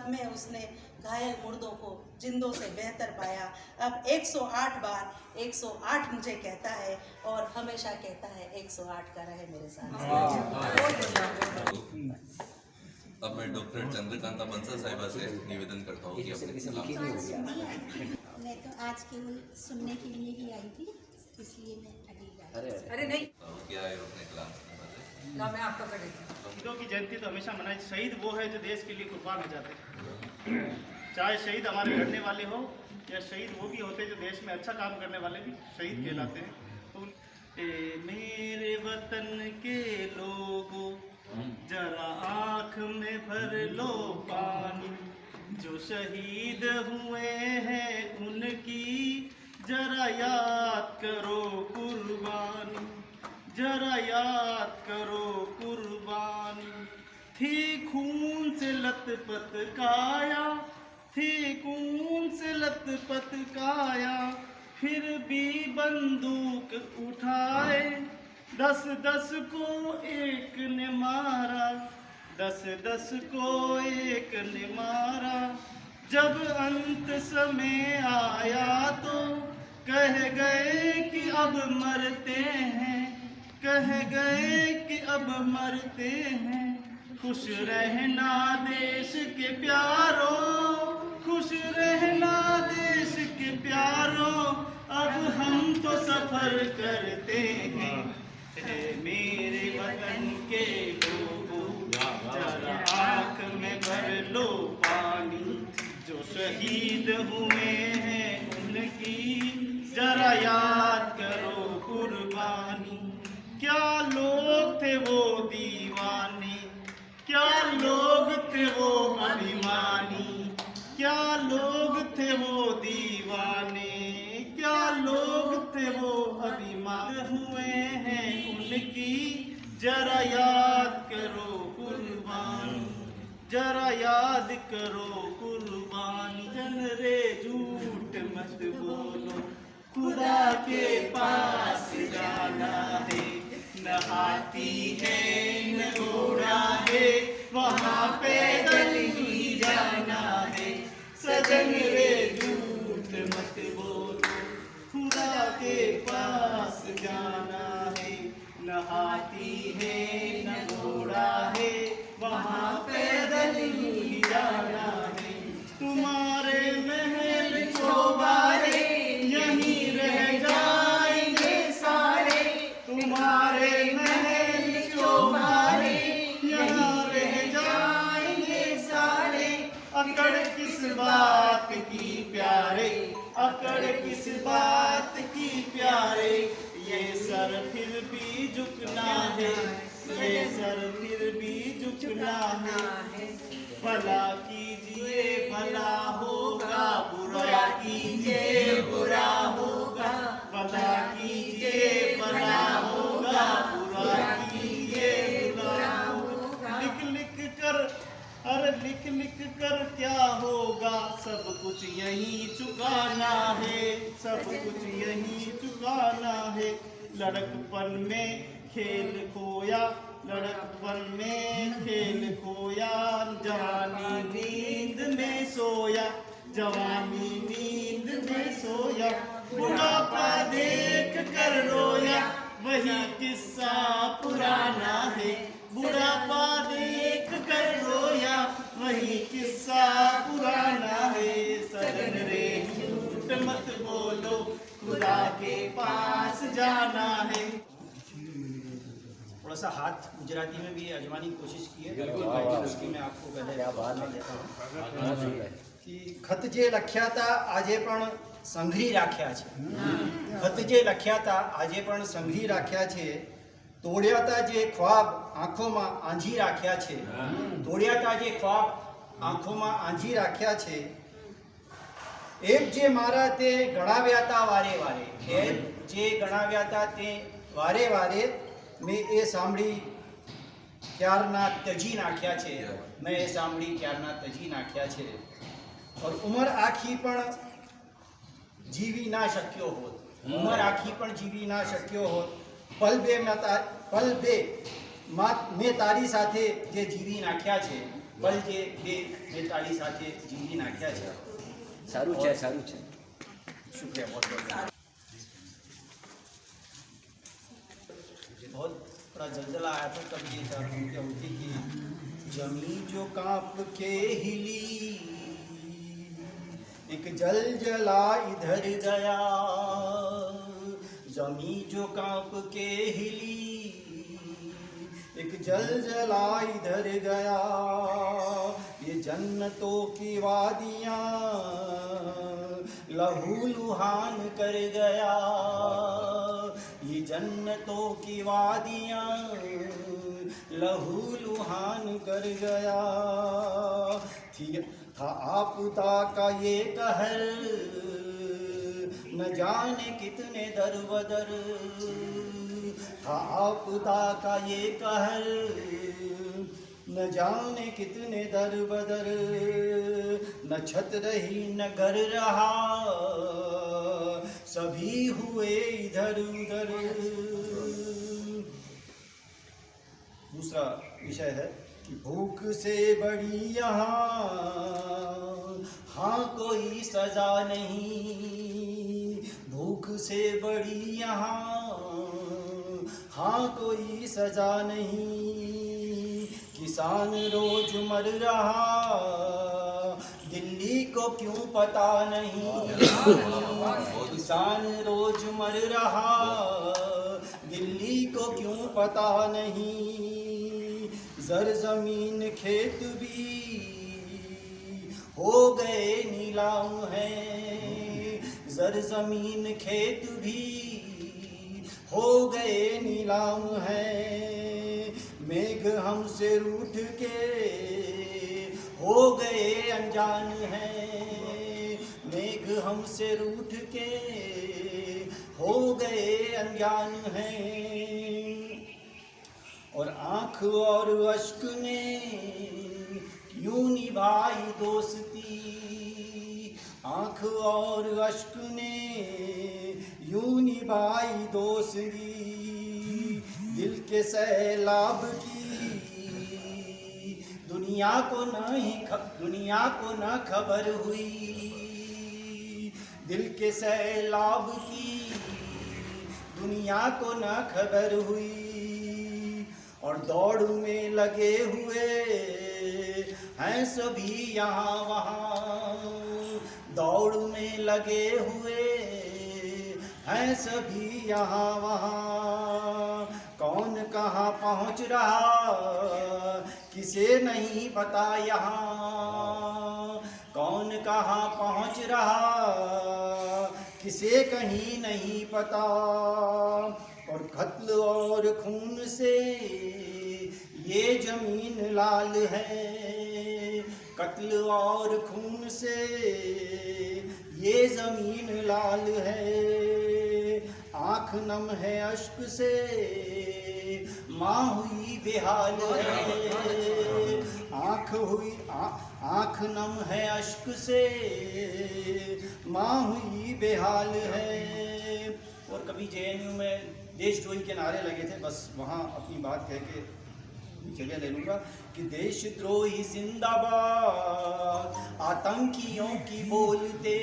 में उसने घायल मुर्दों को जिंदों से बेहतर पाया। अब 108 बार 108 मुझे कहता है, और हमेशा कहता है 108 का रहे मेरे साथ। अब मैं डॉक्टर चंद्रकांता बंसल साहिबा से निवेदन करता हूँ कि अपने मैं तो आज केवल सुनने के लिए ही आई थी, इसलिए मैं अरे नहीं, क्या है अपने क्लास ना मैं आपका कर देती हूँ। शहीदों की जयंती तो हमेशा मनाई। शहीद वो है जो देश के लिए कुर्बान हो जाते हैं। चाहे शहीद हमारे लड़ने वाले हो, या शहीद वो भी होते जो देश में अच्छा काम करने वाले भी शहीद कहलाते हैं। तो मेरे वतन के लोगों, जरा आँख में भर लो पानी, जो शहीद हुए हैं उनकी जरा याद करो कुर्बानी, जरा याद करो कुर्बानी। थी खून से लथपथ काया, थी खून से लथपथ काया, फिर भी बंदूक उठाए, 10-10 को एक ने मारा, 10-10 को एक ने मारा। जब अंत समय आया तो कह गए कि अब मरते हैं, कह गए कि अब मरते हैं। खुश रहना देश के प्यारों, खुश रहना देश के प्यारों, अब हम तो सफर करते हैं। है मेरे वतन के लोगों, जरा आँख में भर लो पानी, जो शहीद हुए हैं उनकी जरा याद करो कुर्बानी। क्या लोग थे वो दीवाने, क्या लोग थे वो अभिमानी, क्या लोग थे वो दीवाने, क्या लोग थे वो अभिमान हुए हैं उनकी जरा याद करो कुर्बानी, जरा याद करो कुर्बानी। जन रे झूठ मत बोलो, खुदा के पास जाना है, न हाथी है न घोड़ा है, वहाँ पैदल ही जाना है। सजन रे झूठ मत बोलो, खुदा के पास जाना है, न हाथी है न घोड़ा है, वहाँ पैदल ही जाना है। तुम्हारे महल चौबारे यहीं रह जाएंगे सारे, तुम्हारे महल चौबारे यहाँ रह जाएंगे सारे। अकड़ किस बात की प्यारे, अकड़ किस बात की प्यारे, ये सर फिर भी झुकना है, ये सर फिर भी झुकना है। भला कीजिए भला होगा, बुरा कीजिए बुरा होगा, भला कीजिए भला होगा, बुरा कीजिए बुरा होगा। लिख लिख कर, अरे लिख लिख कर क्या होगा, सब कुछ यहीं चुकाना है, सब कुछ यहीं चुकाना है। लड़कपन में खेल खोया, लड़कपन में खेल खोया, जवानी नींद में सोया, जवानी नींद में सोया। बुढ़ापा देख कर रोया, वही किस्सा पुराना है, बुढ़ापा देख कर रोया, वही किस्सा पुराना है। सजन रे झूठ मत बोलो, खुदा के पास जाना है। थोड़ा सा हाथ गुजराती में भी आजमाने की कोशिश की है, उसकी मैं आपको पहले देता हूँ कि खत जे लख्या था આજે પણ સંઘરી રાખ્યા છે, ખત જે લખ્યા था આજે પણ સંઘરી રાખ્યા છે। તોડ્યા હતા જે ખ્વાબ આંખોમાં આંજી રાખ્યા છે, તોડ્યા હતા જે ખ્વાબ આંખોમાં આંજી રાખ્યા છે। એપ જે મારા તે ગણાવ્યા હતા વારે વારે, એપ જે ગણાવ્યા હતા તે વારે વારે, મેં એ સાંભળી ક્યારના તજી નાખ્યા છે, મેં એ સાંભળી ક્યારના તજી નાખ્યા છે। और उमर आखी पण जीवी ना शक्यो होत, उमर आखी पण जीवी ना शक्यो होत। पल बे में तारी साथे जे जीवी नाख्या छे, पल जे बे में तारी साथे जीवी नाख्या छे। सारू छे, सारू छे, शुक्रिया बहुत बहुत। बहुत बड़ा जलजला आया था तब ये क्या होती कि जमी जो कांप के हिली, एक जलजला इधर गया, जमी जो कांप के हिली, एक जलजला इधर गया। ये जन्नतों की वादियाँ लहू लुहान कर गया, ये जन्नतों की वादियाँ लहू लुहान कर गया। था आपदा का ये कहर, न जाने कितने दर बदर, था आपदा का ये कहर, न जाने कितने दर बदर। न छत रही न घर रहा, सभी हुए इधर उधर। दूसरा विषय है कि भूख से बड़ी यहाँ हाँ कोई सजा नहीं, भूख से बड़ी यहाँ हाँ कोई सजा नहीं। किसान रोज मर रहा दिल्ली को क्यों पता नहीं, किसान रोज मर रहा दिल्ली को क्यों पता नहीं। जर जमीन खेत भी हो गए नीलाम हैं, जर जमीन खेत भी हो गए नीलाम हैं। मेघ हमसे रूठ के हो गए अनजान हैं, मेघ हमसे रूठ के हो गए अनजान हैं। और आँख और अश्क ने यूं निभाई दोस्ती, आँख और अश्क ने यूं निभाई दोस्ती। दिल के सैलाब की दुनिया को न खबर हुई, दिल के सैलाब की दुनिया को न खबर हुई। और दौड़ में लगे हुए हैं सभी यहाँ वहाँ, दौड़ में लगे हुए हैं सभी यहाँ वहाँ। कौन कहाँ पहुँच रहा किसे नहीं पता यहाँ, कौन कहाँ पहुँच रहा किसे कहीं नहीं पता। और कत्ल और खून से ये जमीन लाल है, कत्ल और खून से ये जमीन लाल है। आँख नम है अश्क से माँ हुई बेहाल है, आँख नम है अश्क से माँ हुई बेहाल है। और कभी JNU में देशद्रोही के नारे लगे थे, बस वहाँ अपनी बात कह के जगह ले लूँगा कि देशद्रोही जिंदाबाद आतंकियों की बोलते,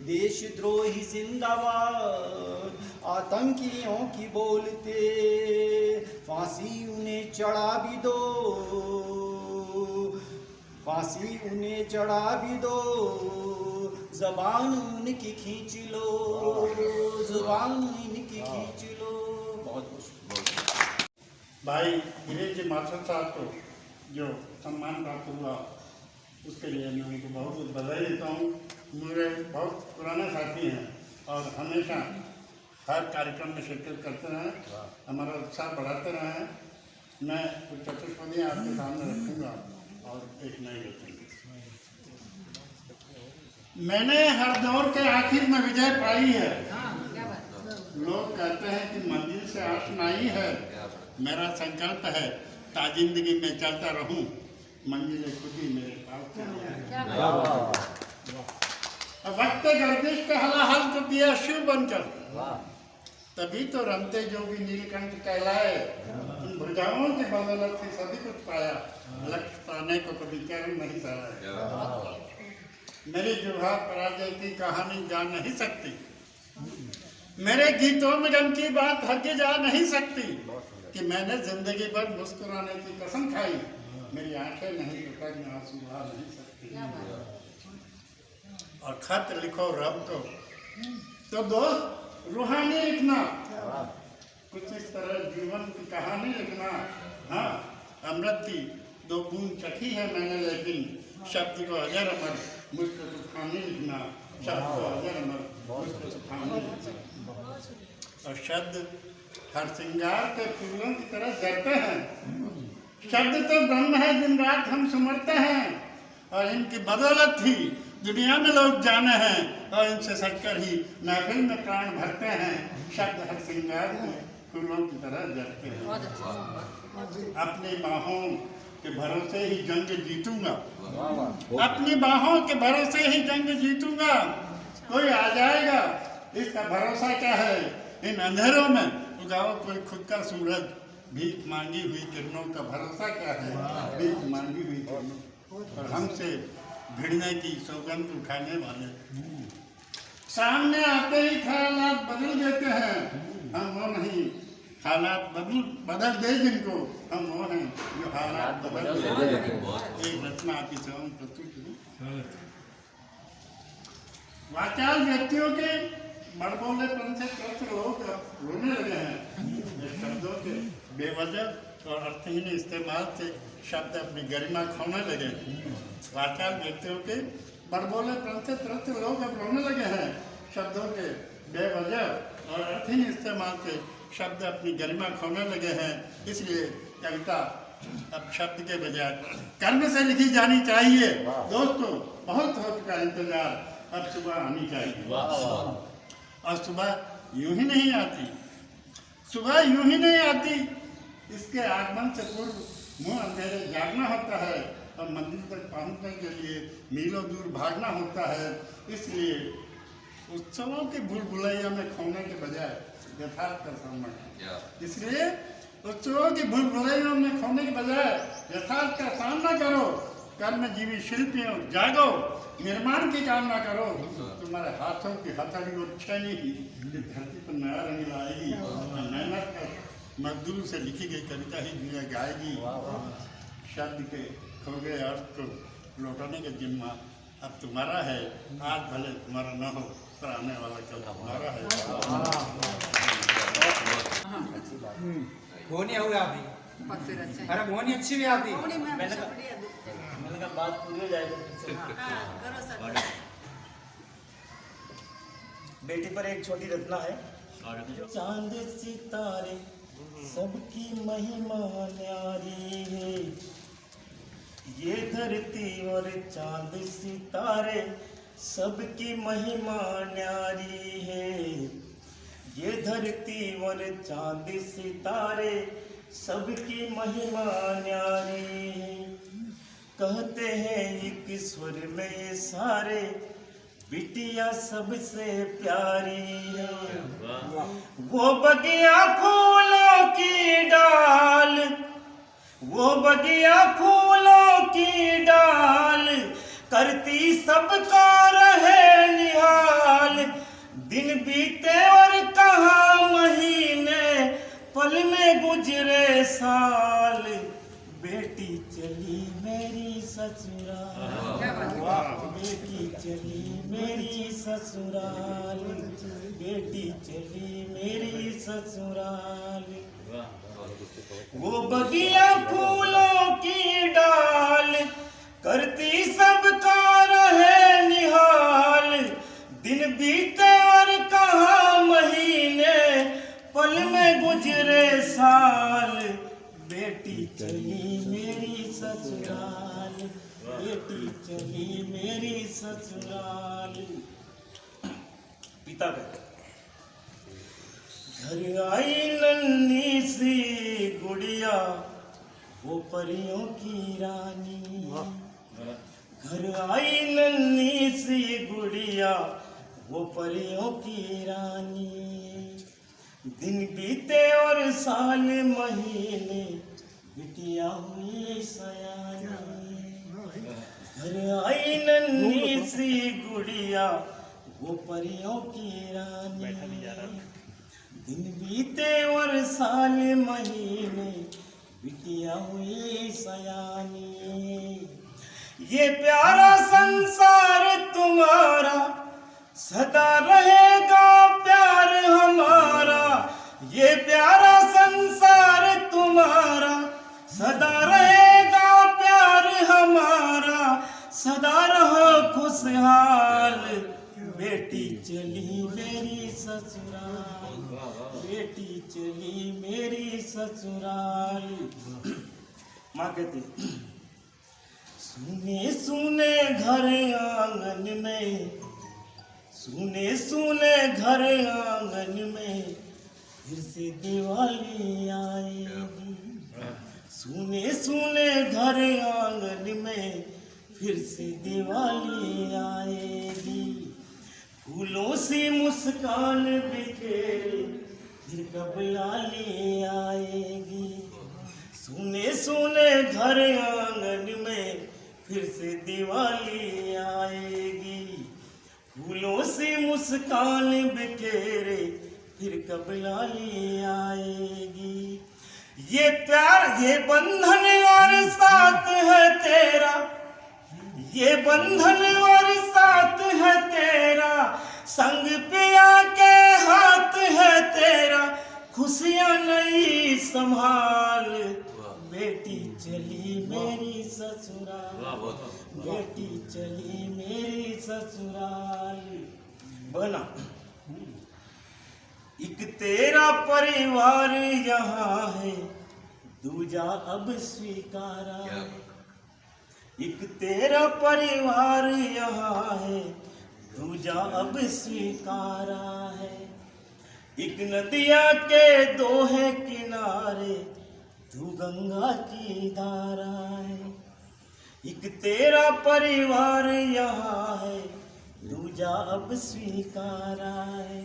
देशद्रोही जिंदाबाद आतंकियों की बोलते। फांसी उन्हें चढ़ा भी दो, फांसी उन्हें चढ़ा भी दो, ज़बान उनकी खींच लो, ज़बान इनकी खींच लो। बहुत खुश भाई गिरीश जी माथुर साहब को जो सम्मान प्राप्त हुआ उसके लिए मैं उनको बहुत बहुत बधाई देता हूँ। मेरे बहुत पुराने साथी हैं और हमेशा हर कार्यक्रम में शिरकत करते रहें, हमारा उत्साह बढ़ाते रहें। मैं कुछ चतुष्पदी आपके सामने रखूँगा और एक नई रचूँगा। मैंने हर दौर के आखिर में विजय पाई है, लोग कहते हैं कि मंजिल से आशनाई है, मेरा संकल्प है ताजिंदगी में चलता रहूं, मंजिल खुद ही मेरे पास। वक्त गर्दिश का हलाहल तो दिया शिव बनकर, तभी तो रमते जोगी नीलकंठ कहलाए। उन भुजाओं की बदौलत से सभी कुछ पाया, लक्ष्य पाने को कभी चरण नहीं सहा। मेरी जुल्हा पराजय की कहानी जा नहीं सकती, मेरे गीतों में गम की बात हरगिज़ जा नहीं सकती कि मैंने जिंदगी भर मुस्कुराने की कसम खाई, मेरी आंखें नहीं रुकन आंसू आ नहीं सकती। और खत लिखो रब को तो दोस्त रूहानी लिखना, कुछ इस तरह जीवन की कहानी लिखना। हाँ, अमृत की 2 बूंद चखी है मैंने, लेकिन शब्द को अजर अमर मुझको तूफानी लिखना, शब्द को अजर अमर मुझको तूफानी लिखना। और शब्द हर श्रृंगार के फूलों की तरह जलते हैं, शब्द तो ब्रह्म है दिन रात हम सुमरते हैं, और इनकी बदौलत ही दुनिया में लोग जाने हैं, और इनसे सटकर ही महफिल में प्राण भरते हैं। शब्द हर श्रृंगार के फूलों की तरह जलते हैं। अपनी बाहों के भरोसे ही जंग जीतूंगा, अपनी बाहों के भरोसे ही जंग जीतूंगा। कोई आ जाएगा इसका भरोसा क्या है? इन अंधेरों में उगाओ कोई खुद का सूरज, भीख मांगी हुई किरणों का भरोसा क्या है? भीख मांगी हुई किरणों और हमसे भिड़ने की सौगंध उठाने वाले सामने आते ही ख्यालात बदल देते हैं। हम वो नहीं, हालात बदल दे जिनको, हम वो हैं जो हालात बदल दे। एक रचना आपकी सेवा में प्रस्तुत की। वाचाल व्यक्तियों के बड़बोलेपन से त्रस्त लोग रोने लगे हैं। शब्दों के बेवजह और अर्थहीन इस्तेमाल से शब्द अपनी गरिमा खोने लगे। वाचाल व्यक्तियों के बड़बोलेपन से त्रस्त लोग अब रोने लगे हैं। शब्दों के बेवजह और अर्थहीन इस्तेमाल से शब्द अपनी गरिमा खोने लगे हैं। इसलिए कविता अब शब्द के बजाय कर्म से लिखी जानी चाहिए। दोस्तों, बहुत वक्त का इंतजार, अब सुबह आनी चाहिए। और सुबह यूं ही नहीं आती, सुबह यूं ही नहीं आती। इसके आगमन से पूर्व मुंह अंधेरे जागना होता है और मंदिर तक पहुंचने के लिए मीलों दूर भागना होता है। इसलिए उत्सवों के भूल-भुलैया में खोने के बजाय यथार्थ का सामना करो। इसलिए उत्सवों की भूल-भुलैया में खोने के बजाय यथार्थ का सामना करो। कर्मजीवी शिल्पियों, जागो, निर्माण की कामना करो। तुम्हारे हाथों की हथेली और छेनी ही धरती पर नया रंग लाएगी। मेहनत कर मजदूर से लिखी गई कविता ही दुनिया गाएगी। शब्द के खो गए अर्थ को लौटाने का जिम्मा अब तुम्हारा है। आज भले तुम्हारा न हो, पर आने वाला कल तुम्हारा है। बोनी होगा अभी, अरे बोनी अच्छी भी आती। मैंने कहा बात पूरी हो जाएगी। बेटी पर एक छोटी रचना है। चांद सितारे सबकी महिमा न्यारी है, ये धरती और चांद सितारे सबकी महिमा न्यारी है। ये धरती और चांद सितारे सबकी महिमा न्यारी है। कहते हैं एक स्वर में ये सारे, बिटिया सबसे प्यारी है। वो बगिया फूलों की डाल, वो बगिया फूलों की डाल, करती सबका रहे निहाल। दिन बीते और कहाँ महीने, पल में गुजरे साल। बेटी चली मेरी ससुराल, बेटी चली मेरी ससुराल, बेटी चली मेरी ससुराल। वो बगिया फूलों की डाल, करती सबका रहे निहाल। दिन बीते और कहाँ महीने, पल में गुजरे साल। बेटी चली मेरी ससुराल, बेटी चली मेरी ससुराल। पिता कहते घर आई नन्ही सी गुड़िया, वो परियों की रानी। घर आई नन्ही सी गुड़िया, वो परियों की रानी। दिन बीते और साल महीने, बिटिया हुई सयानी। घर आई नन्ही सी गुड़िया, वो परियों की रानी। दिन बीते और साल महीने, बिटिया हुई सयानी। ये प्यारा संसार तुम्हारा, सदा रहेगा प्यार हमारा। ये प्यारा संसार तुम्हारा, सदा रहेगा प्यार हमारा। सदा रहो खुशहाल। बेटी चली मेरी ससुराल, बेटी चली मेरी ससुराल। माँ कहती सुने सुने घर आंगन में, सुने सुने घर आंगन में, फिर से दिवाली आएगी। सुने सुने घर आंगन में, फिर से दिवाली आएगी। फूलों से मुस्कान बिखेरे फिर कब लाली आएगी, सुने सुने घर आंगन में फिर से दिवाली आएगी। फूलों से मुस्कान बिखेरे फिर कब लाली आएगी। ये प्यार ये बंधन और साथ है तेरा, ये बंधन और साथ है तेरा, संग पिया के हाथ है तेरा, खुशियां नहीं संभाल। बेटी चली मेरी ससुराल, बेटी चली मेरी ससुराल। बना एक तेरा परिवार यहाँ है, दूजा अब स्वीकारा है। एक तेरा परिवार यहाँ है, दूजा अब स्वीकारा है। एक नदिया के दोहे किनारे तू गंगा की धारा है। एक तेरा परिवार यहाँ है, दूजा अब स्वीकारा है।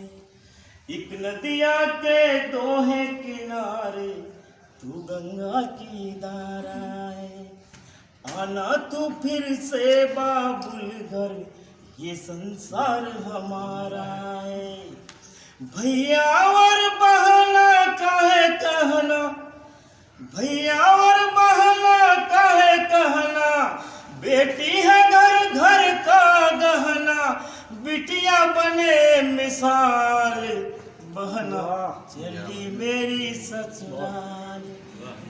एक नदिया के दोहे किनारे तू गंगा की धारा है। आना तू फिर से बाबुल घर, ये संसार हमारा है। भैया और बहना काहे कहना, भैया और बहना काहे कहना, बेटी है घर घर का गहना, बिटिया बने मिसाल। बहना चली मेरी ससुराल,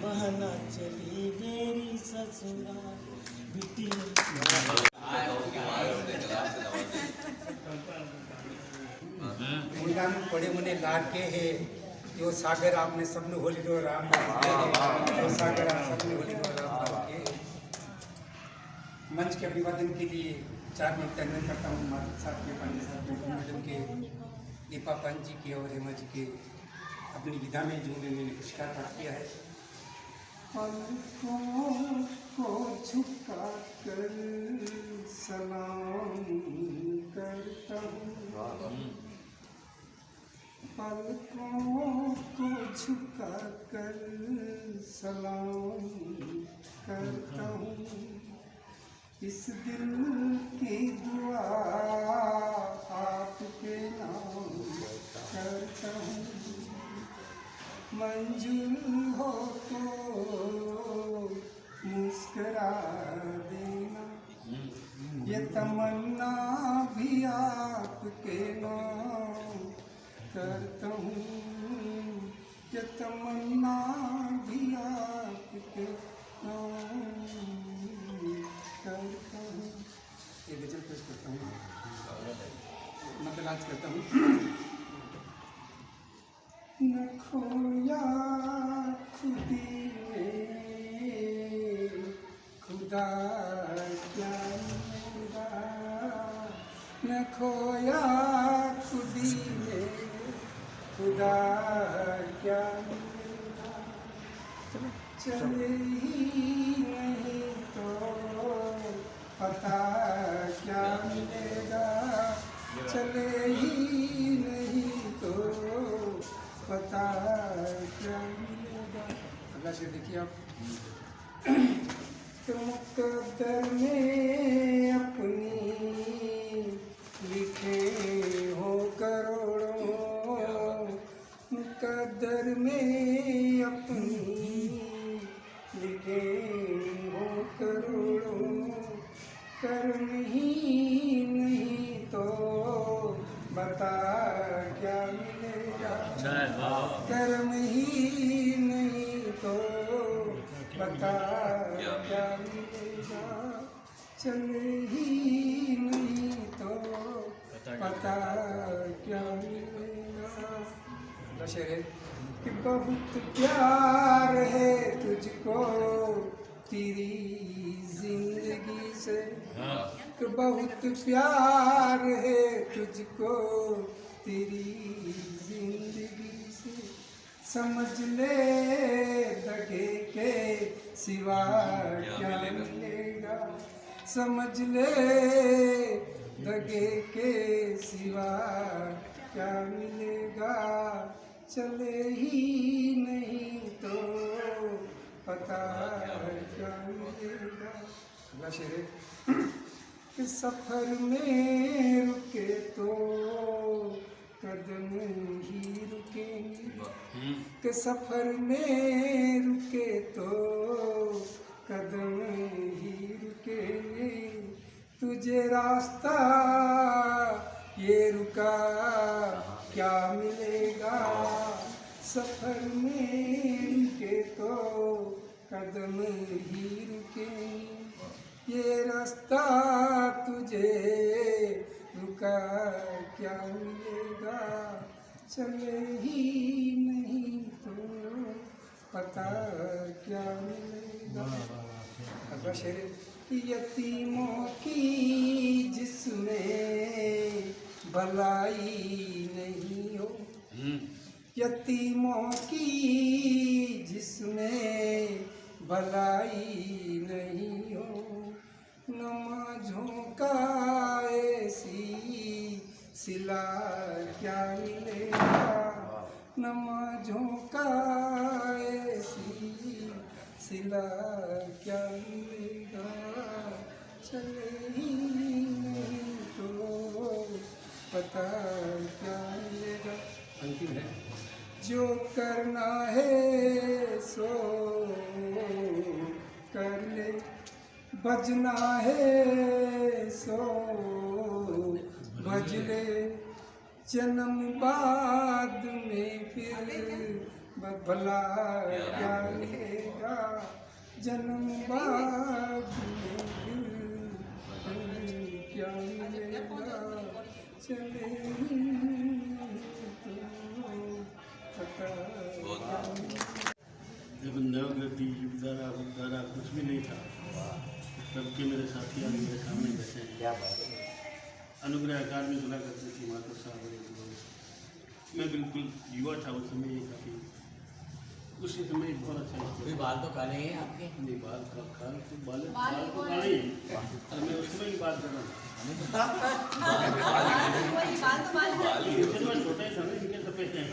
बहना चली मेरी ससुराल, बिटिया। मुंडान पड़े मुने लाडके है जो सागर आपने सबने होली रो राम जो सागर आप सबने होली रो राम के मंच के अभिवादन के लिए 4 मिनट तैयार करता हूँ। हमारे साथ के पांडे साहब मैडम के, दीपा पंत जी के और हेमा जी के अपनी विधा में जो मैंने पुरस्कार प्राप्त किया है। पलकों को झुका कर सलाम करता हूँ, पलकों को झुका कर सलाम करता हूँ। इस दिल की दुआ आपके नाम करता हूँ। मंजूर हो तो मुस्करा देना, ये तमन्ना भी आपके नाम करता हूँ। ये तमन्ना भी आपके नाम करता हूँ। ये गजल पेश करता हूँ, नकलात करता हूँ। न खोया खुदी में खुदा क्या मेरा, न खोया खुदी में खुदा क्या मेरा। चले ही नहीं तो पता क्या मिलेगा, चले ही नहीं तो पता क्या मिलेगा। अगला शेर देखिए आप। तो मुकद्दर में अपनी लिखे हो करोड़ों, मुकद्दर में अपनी लिखे हो करोड़ों, कर्म ही नहीं तो बता क्या मिलेगा, कर्म ही नहीं तो बता क्या मिलेगा। चले ही नहीं तो पता क्या मिलेगा। शेर है कि बहुत प्यार है तुझको तेरी जिंदगी से, कि बहुत प्यार है तुझको तेरी जिंदगी से। समझ ले दगे के सिवा क्या मिलेगा, समझ ले दगे के सिवा क्या मिलेगा, चले ही नहीं तो पता क्या मिलेगा। अगला शेर है कि सफर में रुके तो कदम ही रुकेंगे, कि सफर में रुके तो कदम ही रुकेंगे, तुझे रास्ता ये रुका क्या मिलेगा, सफर में रुके तो कदम ही रुकेंगे, ये रास्ता तुझे रुका क्या मिलेगा, चले ही नहीं तो पता क्या मिलेगा। अगला शेर कि यतीमों की जिसमें भलाई नहीं हो, यतीमों की जिसमें भलाई नहीं हो, नमाज़ों का ऐसी सिला क्या मिलेगा, नमाज़ों का ऐसी सिला क्या मिलेगा, चले ही नहीं तो पता क्या मिलेगा। अंतिम है जो करना है सो कर ले, बजना है सो बज ले, जन्म बाद में फिर भला क्या मिलेगा, जन्म बाद में फिर क्या मिलेगा, चले तो पता। जब नवगति युगधारा वुगधारा कुछ भी नहीं था, तब के मेरे साथी आज मेरे सामने बैठे हैं। क्या बात है। अनुग्रह आकार में सुना करते थे माता साहब, मैं बिल्कुल युवा था उस समय, काफ़ी उसी समय बहुत अच्छा लगता है। बाल तो काले हैं आपके? नहीं, बाल तो काले ही हैं, और मैं उस समय की बात कर रहा हूँ। छोटा ही था ना, इनके सफेद हैं।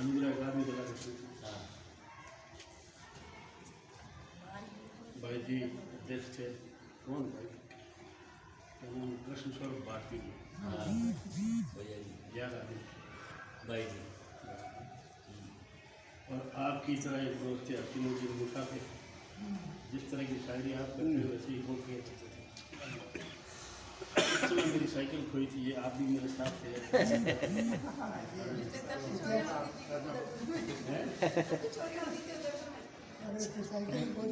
अनुग्रह आकार में चला करते थे भाई जी, अध्यक्ष थे। कौन भाई? कृष्ण स्वरूप भारती जी, याद आते भाई जी। और आपकी तरह एक दोस्त थे असीमुद्दीन मुखा थे, जिस तरह की शायरी आप करते हो वैसे ही बोल के उस समय मेरी साइकिल खोई थी, ये आप भी मेरे साथ थे।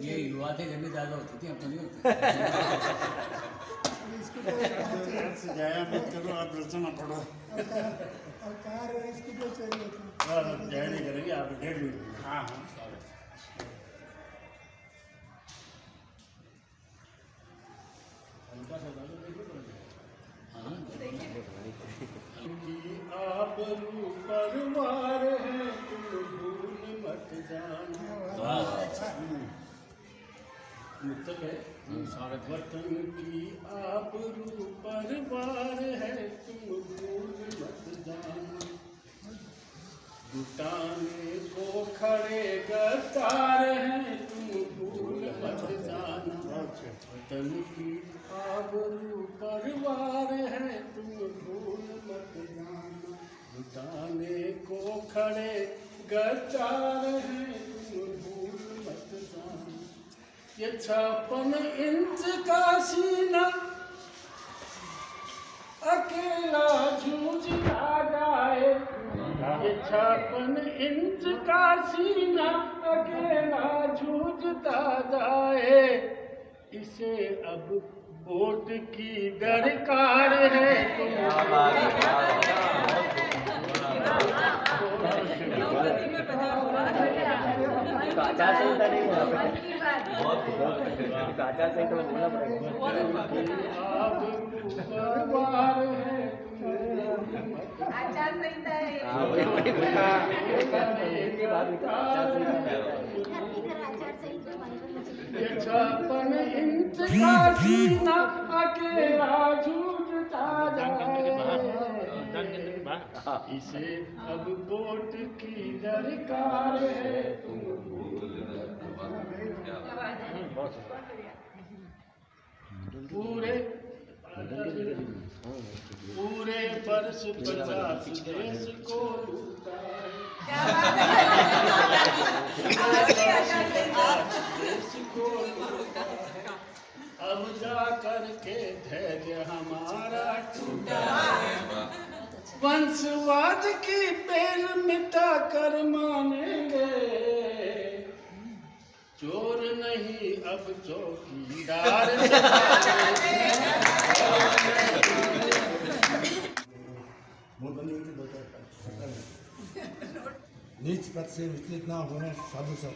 ये युवा थे जब भी ज़्यादा होती थी, अब तो नहीं होती। जाया मत करो, आप रचना पढ़ो। जय नहीं करेंगे आप, 1.5 मिनट। हाँ हाँ, आबरू परवार है तुम भूल मत जाना। मुक्तक है। वतन की आबरू परवार है तुम भूल मत जाना, जुटाने को खड़े गद्दार हैं तुम भूल मत जाना, वतन की आबरू परवार है तुम भूल मत जाना, जुटाने को खड़े गद्दार हैं तुम भूल मत जाना, ये 56 इंच का सीना अकेला जूझता जाए, ये 56 इंच का सीना अकेला जूझता जाए, इसे अब वोट की दरकार है इंच का सीना अकेला झूठता जाए, इसे अब वोट की दरकार है। पूरे बरस 50 देश को लूटा है। अब जा करके धैर्य हमारा टूटा है। वंशवाद की पेड़ मिटा कर मानेंगे, चोर नहीं अब चौकीदार। नीच पद से विचलित न होने साधु सब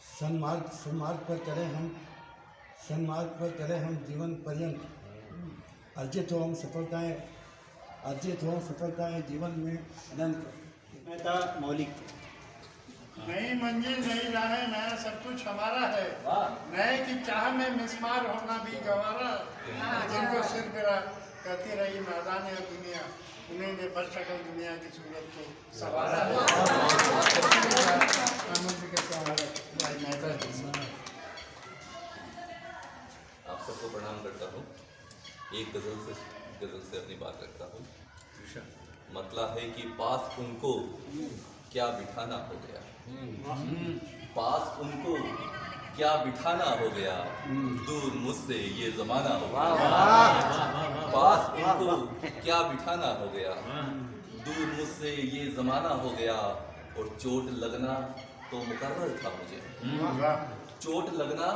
सन्मार्ग पर चले हम जीवन पर्यंत। अर्जित हो हम सफलताएं जीवन में अनंत। मौलिक नई मंजिल नई राहें, नया सब कुछ हमारा है। नए की चाह में मिसमार होना भी गवारा। जिनको सिर गिरा कहती रही मैदान या दुनिया, उन्हें ने बच सकल दुनिया की सूरत को सवारा है। आप सबको प्रणाम करता हूँ। एक गजल से अपनी बात रखता हूँ। मतला है कि पास उनको क्या बिठाना हो गया, पास उनको क्या बिठाना हो गया, दूर मुझसे ये जमाना हो गया। पास उनको क्या बिठाना हो गया, दूर मुझसे ये जमाना हो गया। और चोट लगना तो मुकर्रर था मुझे, चोट लगना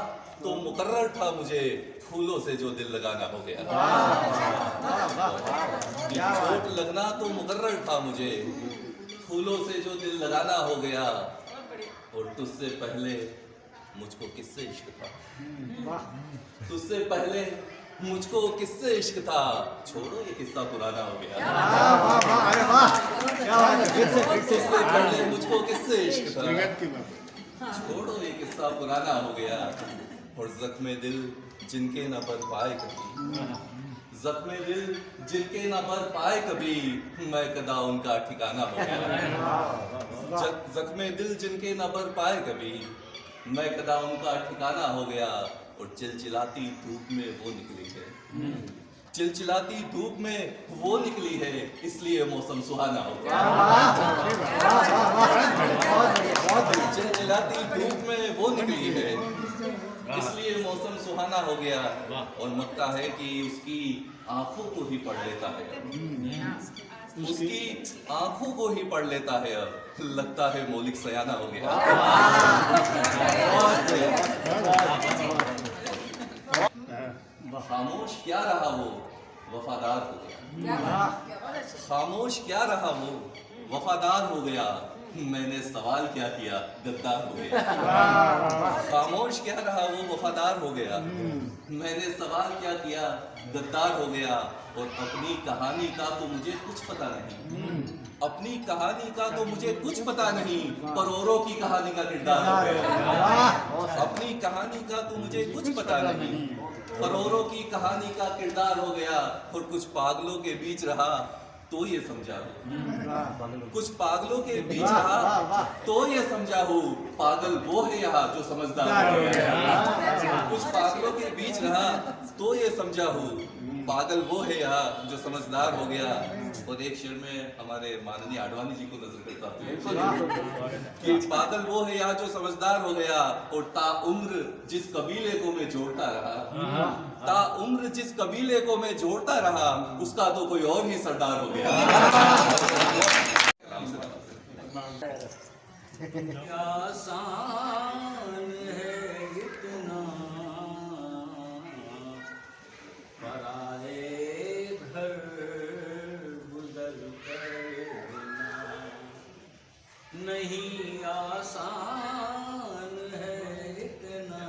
तो मुकर्रर था मुझे, फूलों से जो दिल लगाना हो गया। चोट लगना तो मुकर्रर था मुझे, फूलों से जो दिल लगाना हो गया। और तुझसे पहले मुझको किससे इश्क था, तुझसे पहले मुझको किससे इश्क था। छोड़ो ये किस्सा पुराना हो गया। तुझसे पहले मुझको किससे इश्क था, छोड़ो ये किस्सा पुराना हो गया। और जख्मे दिल जिनके न बर पाए कभी, जख्मे दिल जिनके न बर पाए कभी, मैं कदा उनका ठिकाना हो गया। जख्मे दिल जिनके न बर पाए कभी, मैं कदा उनका ठिकाना हो गया। और चिलचिलाती धूप में वो निकली है, चिलचिलाती धूप में वो निकली है, इसलिए मौसम सुहाना हो गया। चिलचिलाती धूप में वो निकली है, इसलिए मौसम सुहाना हो गया। और लगता है कि उसकी आंखों को ही पढ़ लेता है, उसकी आंखों को ही पढ़ लेता है। अब लगता है मौलिक सयाना हो गया। खामोश क्या रहा वो वफादार हो गया, खामोश क्या रहा वो वफादार हो गया। मैंने सवाल क्या किया गद्दार हो गया। खामोश क्या रहा वो वफादार हो गया, मैंने सवाल क्या किया गद्दार हो गया। और अपनी कहानी का तो मुझे कुछ पता नहीं, अपनी कहानी का तो मुझे कुछ पता नहीं, पर औरों की कहानी का किरदार हो गया। अपनी कहानी का तो मुझे कुछ पता नहीं, पर औरों की कहानी का किरदार हो गया। और कुछ पागलों के बीच रहा तो ये समझा हूँ, कुछ पागलों के बीच रहा तो ये समझा हूँ, पागल वो है यहाँ जो समझदार हो गया। कुछ पागलों के बीच रहा तो ये समझा हूँ, पागल वो है यहाँ जो समझदार हो गया। और एक शेर में हमारे माननीय आडवाणी जी को नजर करता हूँ कि पागल वो है यहाँ जो समझदार हो गया। और ताउम्र जिस कबीले को मैं जोड़ता रहा, ताउम्र जिस कबीले को मैं जोड़ता रहा, उसका तो कोई और ही सरदार हो गया। आसान है इतना पराए घर गुजर करना, नहीं आसान है इतना।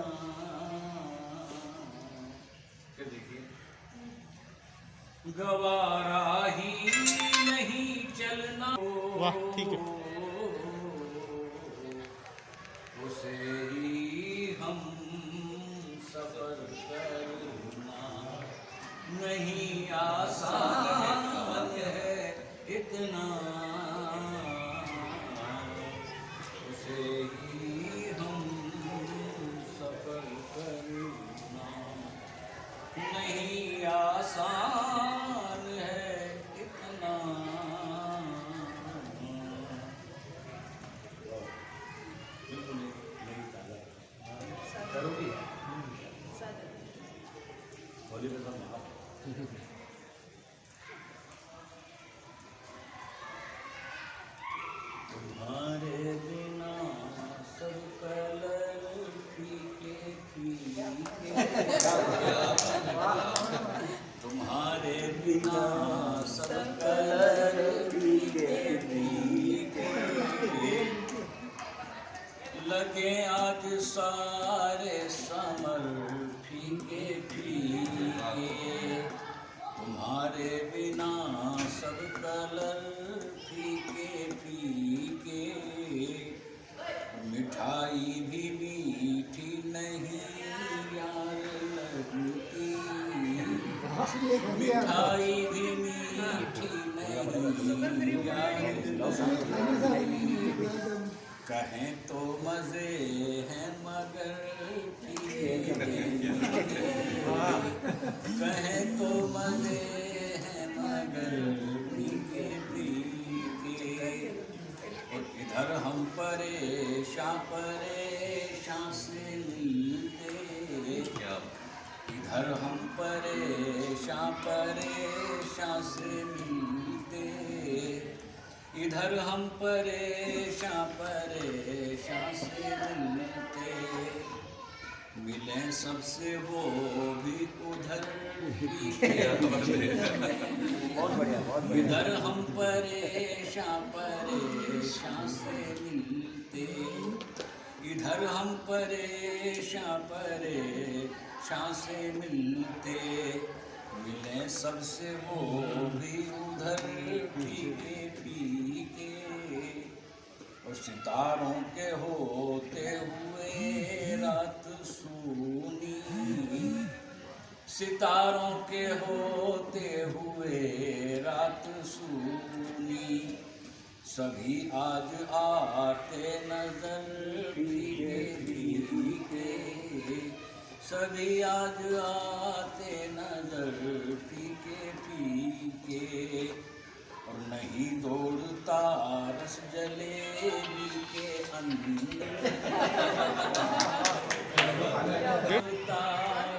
गवारा ही नहीं चलना, वाह ठीक है। उसे ही हम सफर करना, नहीं आसान है इतना, उसे ही हम सफर करना। नहीं आसान है इतना। करोगी होली पे सब तुम्हारे बिना सब कलर फीके फीके, तुम्हारे बिना सब कलर फीके फीके, लगे आज सारे समर फीके फीके, तुम्हारे बिना सब कलर फीके फीके, मिठाई भी मीठी नहीं यार लगती, मिठाई भी मीठी नहीं यार लगती, कहें तो मजे हैं मगर फीके, कहें तो मजे हैं मगर फीके फीके, और इधर हम परेशान परेशान से मिलते, इधर हम परेशान परेशान से मिलते, इधर हम परेशान परेशान से मिलते, मिले सबसे वो भी उधर बहुत बढ़िया बहुत बढ़िया। इधर हम परेशान परेशान से मिलते, इधर हम परेशान परेशान से मिलते, मिले सबसे वो भी उधर फीके फीके, और सितारों के होते हुए रात सूनी, सितारों के होते हुए रात सूनी, सभी आज आते नजर फीके फीके, सभी आज आते नजर फीके फीके, और नहीं दौड़ता रस जलेबी के अंदर, दौड़ता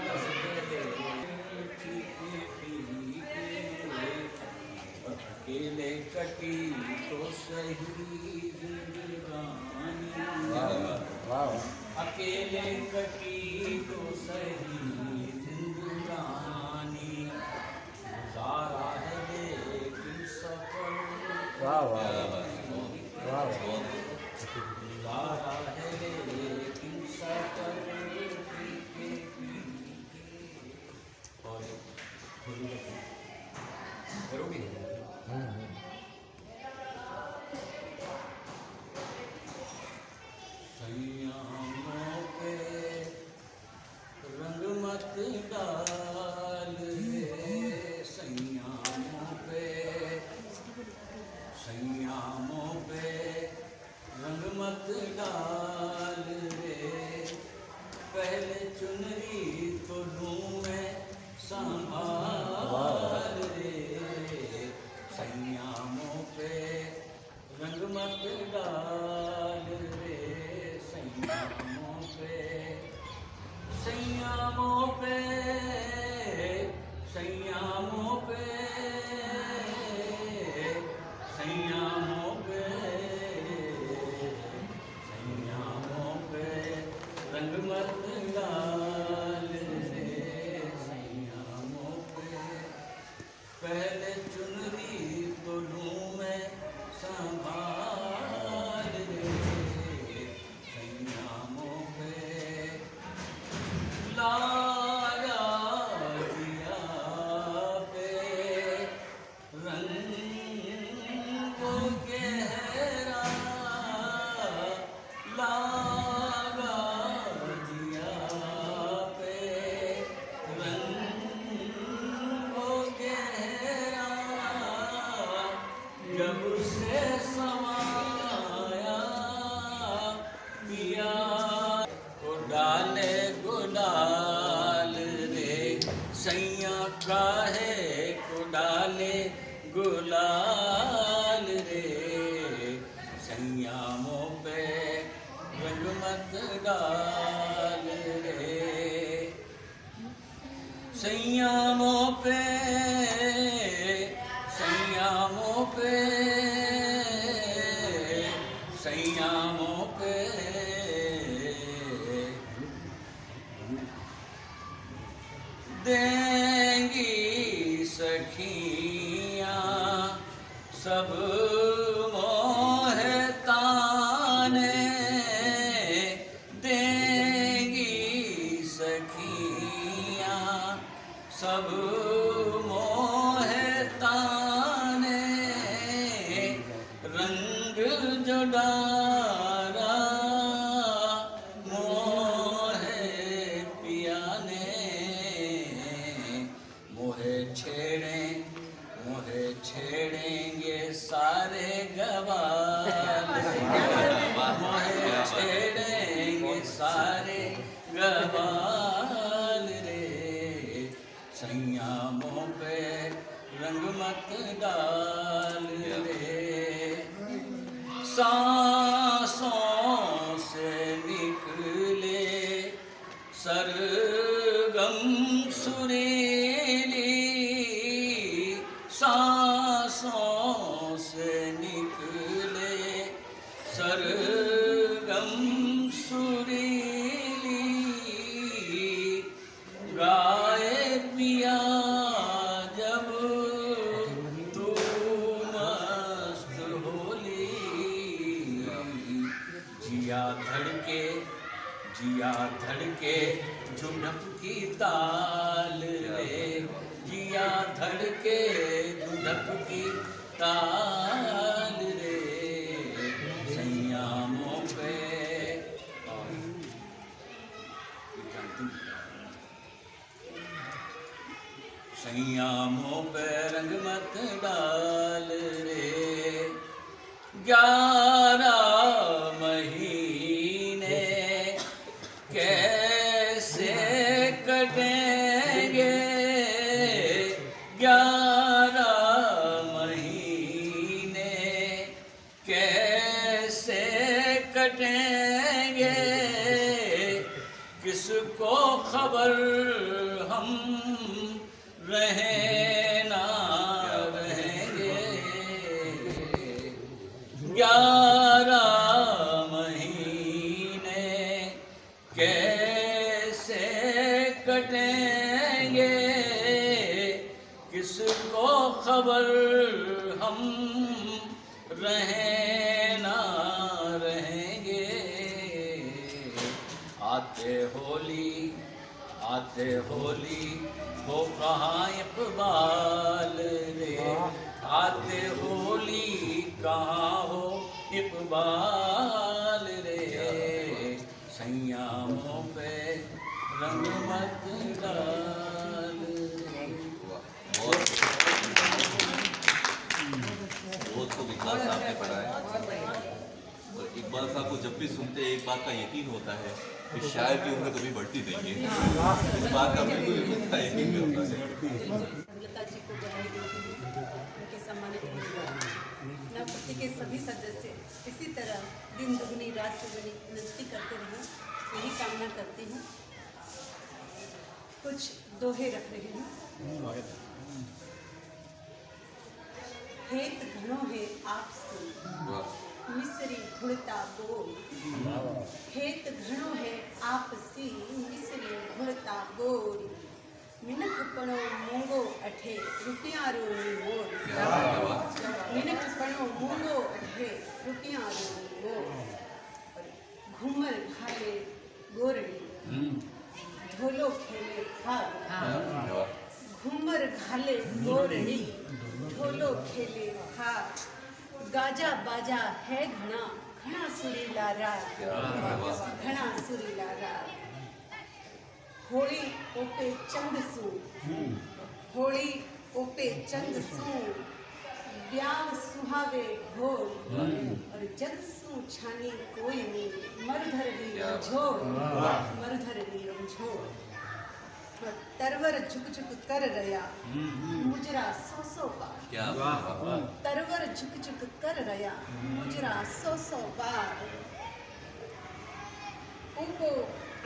रस जलेबी फीके फीके, और अकेले कटी तो सही जिंदगानी, अकेले कटी तो सही जिंदगानी, गुजारा है लेकिन सफल, वाह वाह वाह, गुजारा है लेकिन सफल फीके फीके, और करोगी सैयामों पे रंग मत डाल रे, सैयामों पे रंग मत डाल रे, पहले चुनरी तो लूं मैं संभाल रे, सैयामों पे रंग मत डाल रे, सैयामों पे सैयामों पे सैयामों पे सैयामों पे सैयामों पे रंग मत डाल रे, सैयामों पे पहले चुनरी तो लूं मैं संभाल रे, सैयामों पे लाया दिया पे रंगों गहरा, लागा दिया पे रंगों लाल रे, संयामों पे रंग मत डाल रे, संयामों पे, संयामों पे, संयामों पे देंगी सखियाँ सब मोह ताने, देंगी सखियाँ सब मोह ताने, रंग जो डारा मोह पिया ने, मोहे छेड़ेंगे सारे गवाल, मोहे छेड़ेंगे सारे गवाल रे, संयामों पे रंग मत डाल रे, सांसों से निकले सरगम सुरीली, सांसों से निकले सरगम सुरीली, गाए पिया जब तू मस्त होली, जिया धड़के झुनक की ताल रे, जिया धड़के झुनक की ताल रे, संयामों पे संयामों पे रंग मत डाल रे, 11 महीने कैसे कटेंगे, 11 महीने कैसे कटेंगे, किसको खबर हम रहे ना रहेंगे, 11 महीने कैसे कटेंगे, किसको खबर हम रहे ना रहेंगे, आते होली हो कहाँ इकबाल रे, आते होली कहाँ हो इकबाल रे, संयामों पे रंग मत डाल रे। बहुत तो विकास साहब ने पढ़ाया और इकबाल साहब को जब भी सुनते एक बात का यकीन होता है कि शायर की उम्र कभी बढ़ती नहीं है, इस बात का बिल्कुल इतना यकीन भी होता है। लता जी को बधाई देती हूँ, उनके सम्मानित नवप्रति के सभी सदस्य इसी तरह दिन दुगनी रात चौगुनी उन्नति करते रहें, यही कामना करती हूँ। कुछ दोहे रख रही हूँ। हेत घणो है आपसे मिसरी घुड़ता बोल, हेत घणो है आपसी मिसरी घुड़ता बोल, मिनख पणो मूंगो अठे रुपया रोनी मोर, मिनख पणो मूंगो अठे रुपया रोनी मोर, घूमर भाले गोरड़ी ढोलो खेले भाग, घूमर घाले गोरड़ी ढोलो खेले भाग, गाजा बाजा है घना घना सुरीला राग, घना सुरीला राग, होली ओपे चंद सू, होली ओपे चंद सू, ब्याह सुहावे घोर, और जग सू छानी कोई नी, मरधर वीर झोर, मरधर वीर झोर, तरवर झुक झुक कर रया मुजरा सौ बार। क्या बात। तरवर झुक झुक कर रया मुजरा सौ बार। उगो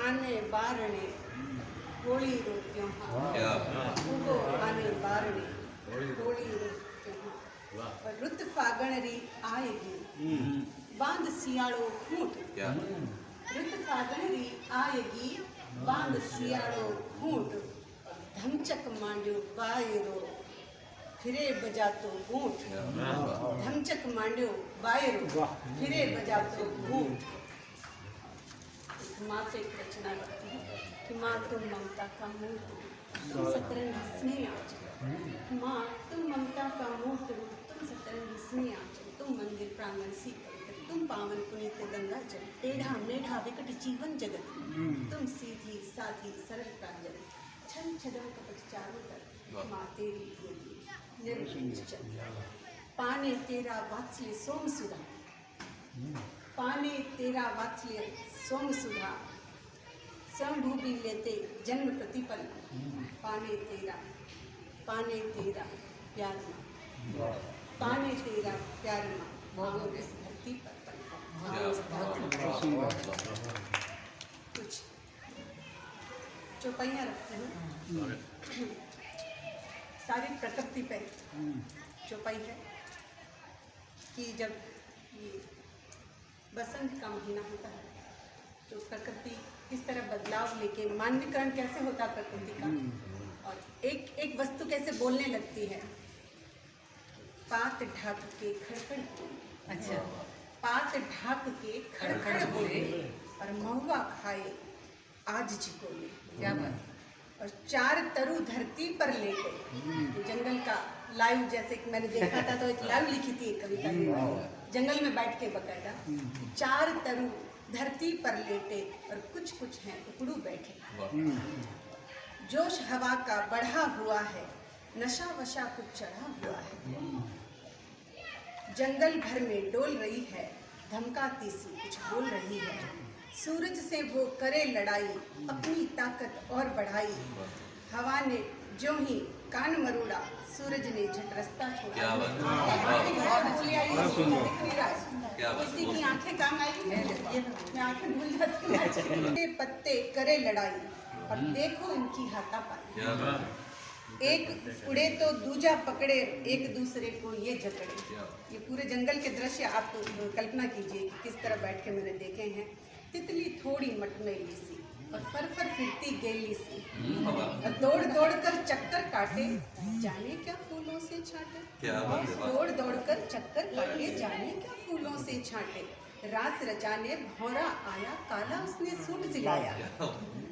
आने बारणे होली रो त्योहार। उगो आने बारणे होली रो त्योहार। और रुत फागण री आएगी बांध सियाड़ो खूंट। रुत फागण री आएगी बांध सियाड़ो खूंट। धमचक मांड्यो बायरो फिरे बजातो घूंट। धमचक मांड्यो बायरो फिरे बजातो घूंट। माँ पे एक रचना करती है कि माँ तुम ममता का मूर्त रूप, तुम सतरंगी स्नेह आंचल। माँ तुम ममता का मूर्त रूप, तुम सतरंगी स्नेह आंचल। तुम मंदिर प्रांगण सी पवित्र, तुम पावन पुनीत गंगा जल। टेढ़ा मेढ़ा विकट जीवन जगत, तुम सीधी साधी सरल प्रांजल। छल छदम कपट चारों तरफ, माँ तेरी गोदी निर्मल चल। पाने तेरा वात्सल्य सोम सुधा, पाने तेरा वात्सल्य सोम सुधा। समभूमि लेते जन्म प्रतिपल, पाने तेरा प्यार माँ। पाने तेरा प्यार माँ इस धरती पर कुछ चौपाइयाँ रखते हैं। सारी प्रकृति पे चौपाई है कि जब ये बसंत का महीना होता है तो प्रकृति किस तरह बदलाव लेके मानवीकरण कैसे होता है प्रकृति का, और एक वस्तु कैसे बोलने लगती है। पात ढाक के खड़खड़ बोले। अच्छा, पात ढाक के खड़खड़ बोले और महुआ खाए आज जिकोले। क्या बात। और चार तरु धरती पर लेटे। जंगल का लाइव जैसे मैंने देखा था तो एक लाइव लिखी थी एक कविता जंगल में बैठ के बकायदा। चार तरु धरती पर लेटे और कुछ कुछ हैं उकड़ू बैठे। जोश हवा का बढ़ा हुआ है, नशा वशा कुछ चढ़ा हुआ है। जंगल भर में डोल रही है, धमकाती सी कुछ बोल रही है। सूरज से वो करे लड़ाई, अपनी ताकत और बढ़ाई। हवा ने जो ही कान मरोड़ा, सूरज ने झट रास्ता छोड़ा। किसी की आंखें काम आई, मैं आंखें भूल जाती हूँ। पत्ते करे लड़ाई और देखो इनकी हाथापाई। एक उड़े तो दूजा पकड़े, एक दूसरे को ये जकड़े। ये पूरे जंगल के दृश्य आप कल्पना कीजिए कि किस तरह बैठ के मैंने देखे हैं। तितली थोड़ी मटमैली सी और फर फिरती गेली सी, और दौड़ दौड़ कर चक्कर काटे, जाने क्या फूलों से छाटे। दौड़ दौड़ कर चक्कर काटे, जाने क्या फूलों से छाटे। रास रचाने भौरा आया, काला उसने सूट सिलाया।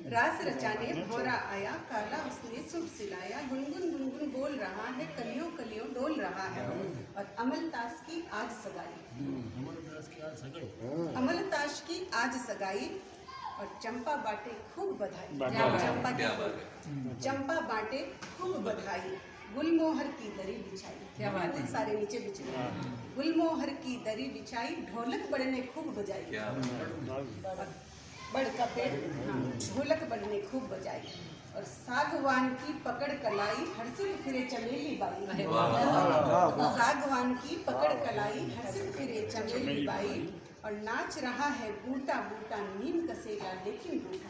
रास रचाने भौरा आया, काला उसने सूट सिलाया। गुनगुन गुनगुन बोल रहा है, कलियों कलियों डोल रहा है। और अमलतास की आज सगाई, अमलतास की आज सगाई। और चंपा बाटे खूब बधाई। चंपा बाटे खूब बधाई। गुलमोहर की दरी बिछाई। क्या बात है, सारे नीचे बिछाई। गुलमोहर की दरी बिछाई, ढोलक बड़ने खूब बजाई। बड़ का पेड़ ढोलक बड़ने खूब बजाई। और सागवान की पकड़ कलाई, हर्षित फिरे चमेली बाई। सागवान की पकड़ कलाई, हर्षित फिरे चमेली बाई। और नाच रहा है बूटा बूटा, नीम कसेगा लेकिन बूटा।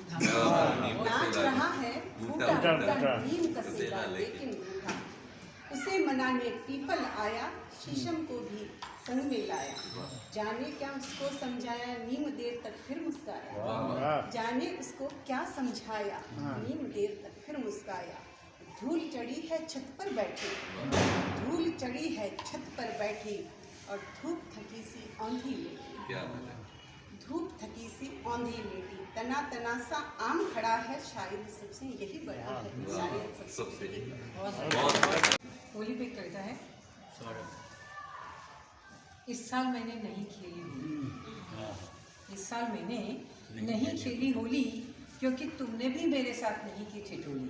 नाच रहा है बूटा बूटा, नीम कसेगा लेकिन बूटा। उसे मनाने पीपल आया, शीशम को भी संग में लाया। जाने क्या उसको समझाया, नीम देर तक फिर मुस्काया। जाने उसको क्या समझाया, नीम देर तक फिर मुस्काया। धूल चढ़ी है छत पर बैठी, धूल चढ़ी है छत पर बैठी। और धूप थकी सी औंधी लेटी। धूप थकी सी औंधी लेटी। तना तना सा आम खड़ा है, शायद सबसे यही बड़ा है। शायद सबसे होली पे कविता है। इस साल मैंने नहीं खेली होली। इस साल मैंने नहीं खेली होली, क्योंकि तुमने भी मेरे साथ नहीं की ठिठोली।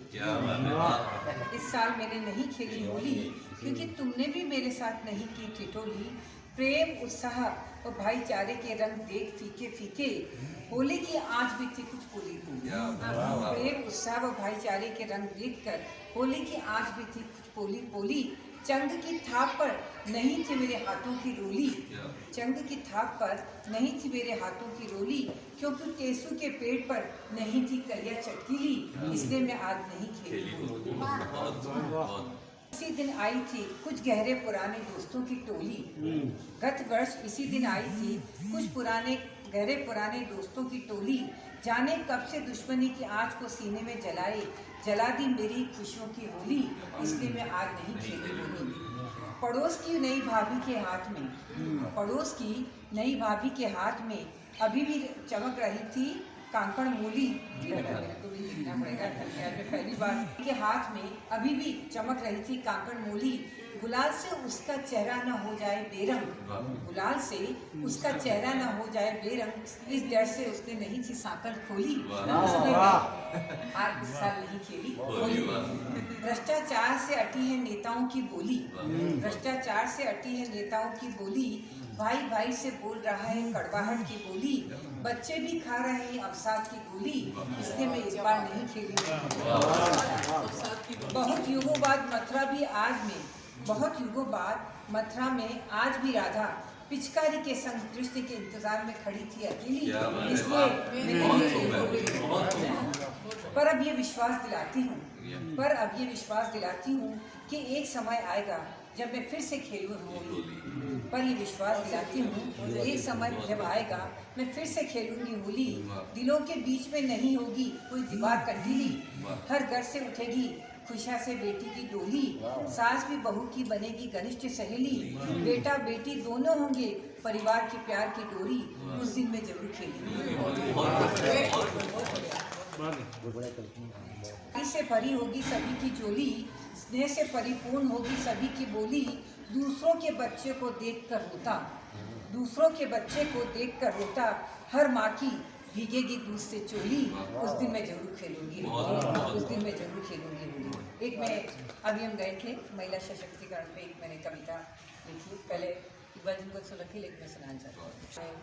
इस साल मैंने नहीं खेली होली, क्योंकि तुमने भी मेरे साथ नहीं की ठिठोली। प्रेम उत्साह और भाईचारे के रंग देख फीके फीके, होली की आज भी थी कुछ पोली पोली। प्रेम उत्साह व भाईचारे के रंग देखकर होली की आज भी थी कुछ पोली पोली। चंग की थाप पर नहीं थी मेरे हाथों की रोली, चंग की थाप पर नहीं थी मेरे हाथों की रोली, क्योंकि टेसू के पेड़ पर नहीं थी कलिया चटकीली, इसलिए मैं आज नहीं खेली। इसी दिन आई थी कुछ गहरे पुराने दोस्तों की टोली, गत वर्ष इसी दिन आई थी कुछ गहरे पुराने दोस्तों की टोली। जाने कब से दुश्मनी की आँच को सीने में जला दी मेरी खुशियों की होली, इसलिए मैं आज नहीं खेली होली। पड़ोस की नई भाभी के हाथ में, पड़ोस की नई भाभी के हाथ में अभी भी चमक रही थी कांकड़ मूली, मेरे को भी देखना पड़ेगा पहली बार, के हाथ में अभी भी चमक रही थी कांकड़ मूली। गुलाल से उसका चेहरा न हो जाए बेरंग, गुलाल से उसका चेहरा न हो जाए बेरंग, इस डर से उसने नहीं थी सांकल खोली, आज इस साल नहीं खेली होली। भ्रष्टाचार से अटी है नेताओं की बोली, भ्रष्टाचार से अटी है नेताओं की बोली, भाई भाई से बोल रहा है कड़वाहट की बोली, बच्चे भी खा रहे हैं अवसाद की गोली, इसलिए मैं इस बार नहीं खेली। बहुत युगों बाद मथुरा भी आज में, बहुत युगों बाद मथुरा में आज भी राधा पिचकारी के संग कृष्ण के इंतजार में खड़ी थी अकेली, इसलिए मैं नहीं खेली। पर अब ये विश्वास दिलाती हूँ, पर अब ये विश्वास दिलाती हूँ कि एक समय आएगा जब मैं फिर से खेलूँ होली, पर ये विश्वास दिलाती हूँ एक समय जब आएगा मैं फिर से खेलूंगी होली। दिलों के बीच में नहीं होगी कोई दीवार कंटीली, हर घर से उठेगी खुशियाँ से बेटी की डोली, सास भी बहू की बनेगी घनिष्ठ सहेली, बेटा बेटी दोनों होंगे परिवार के प्यार की डोरी, उस दिन में जरूर खेलूंगी। से भरी होगी सभी की झोली, स्नेह से परिपूर्ण होगी सभी की बोली, दूसरों के बच्चे को देखकर रोता, दूसरों के बच्चे को देखकर रोता, हर माँ की भीगेगी दूध से चोली, उस दिन मैं जरूर खेलूंगी, उस दिन मैं जरूर खेलूंगी होली। एक मैं अभी हम गए थे महिला सशक्तिकरण पे, एक मैंने कविता लिखी, पहले एक बार जिनको सुनती लेकिन मैं सुनाना चाहती हूँ।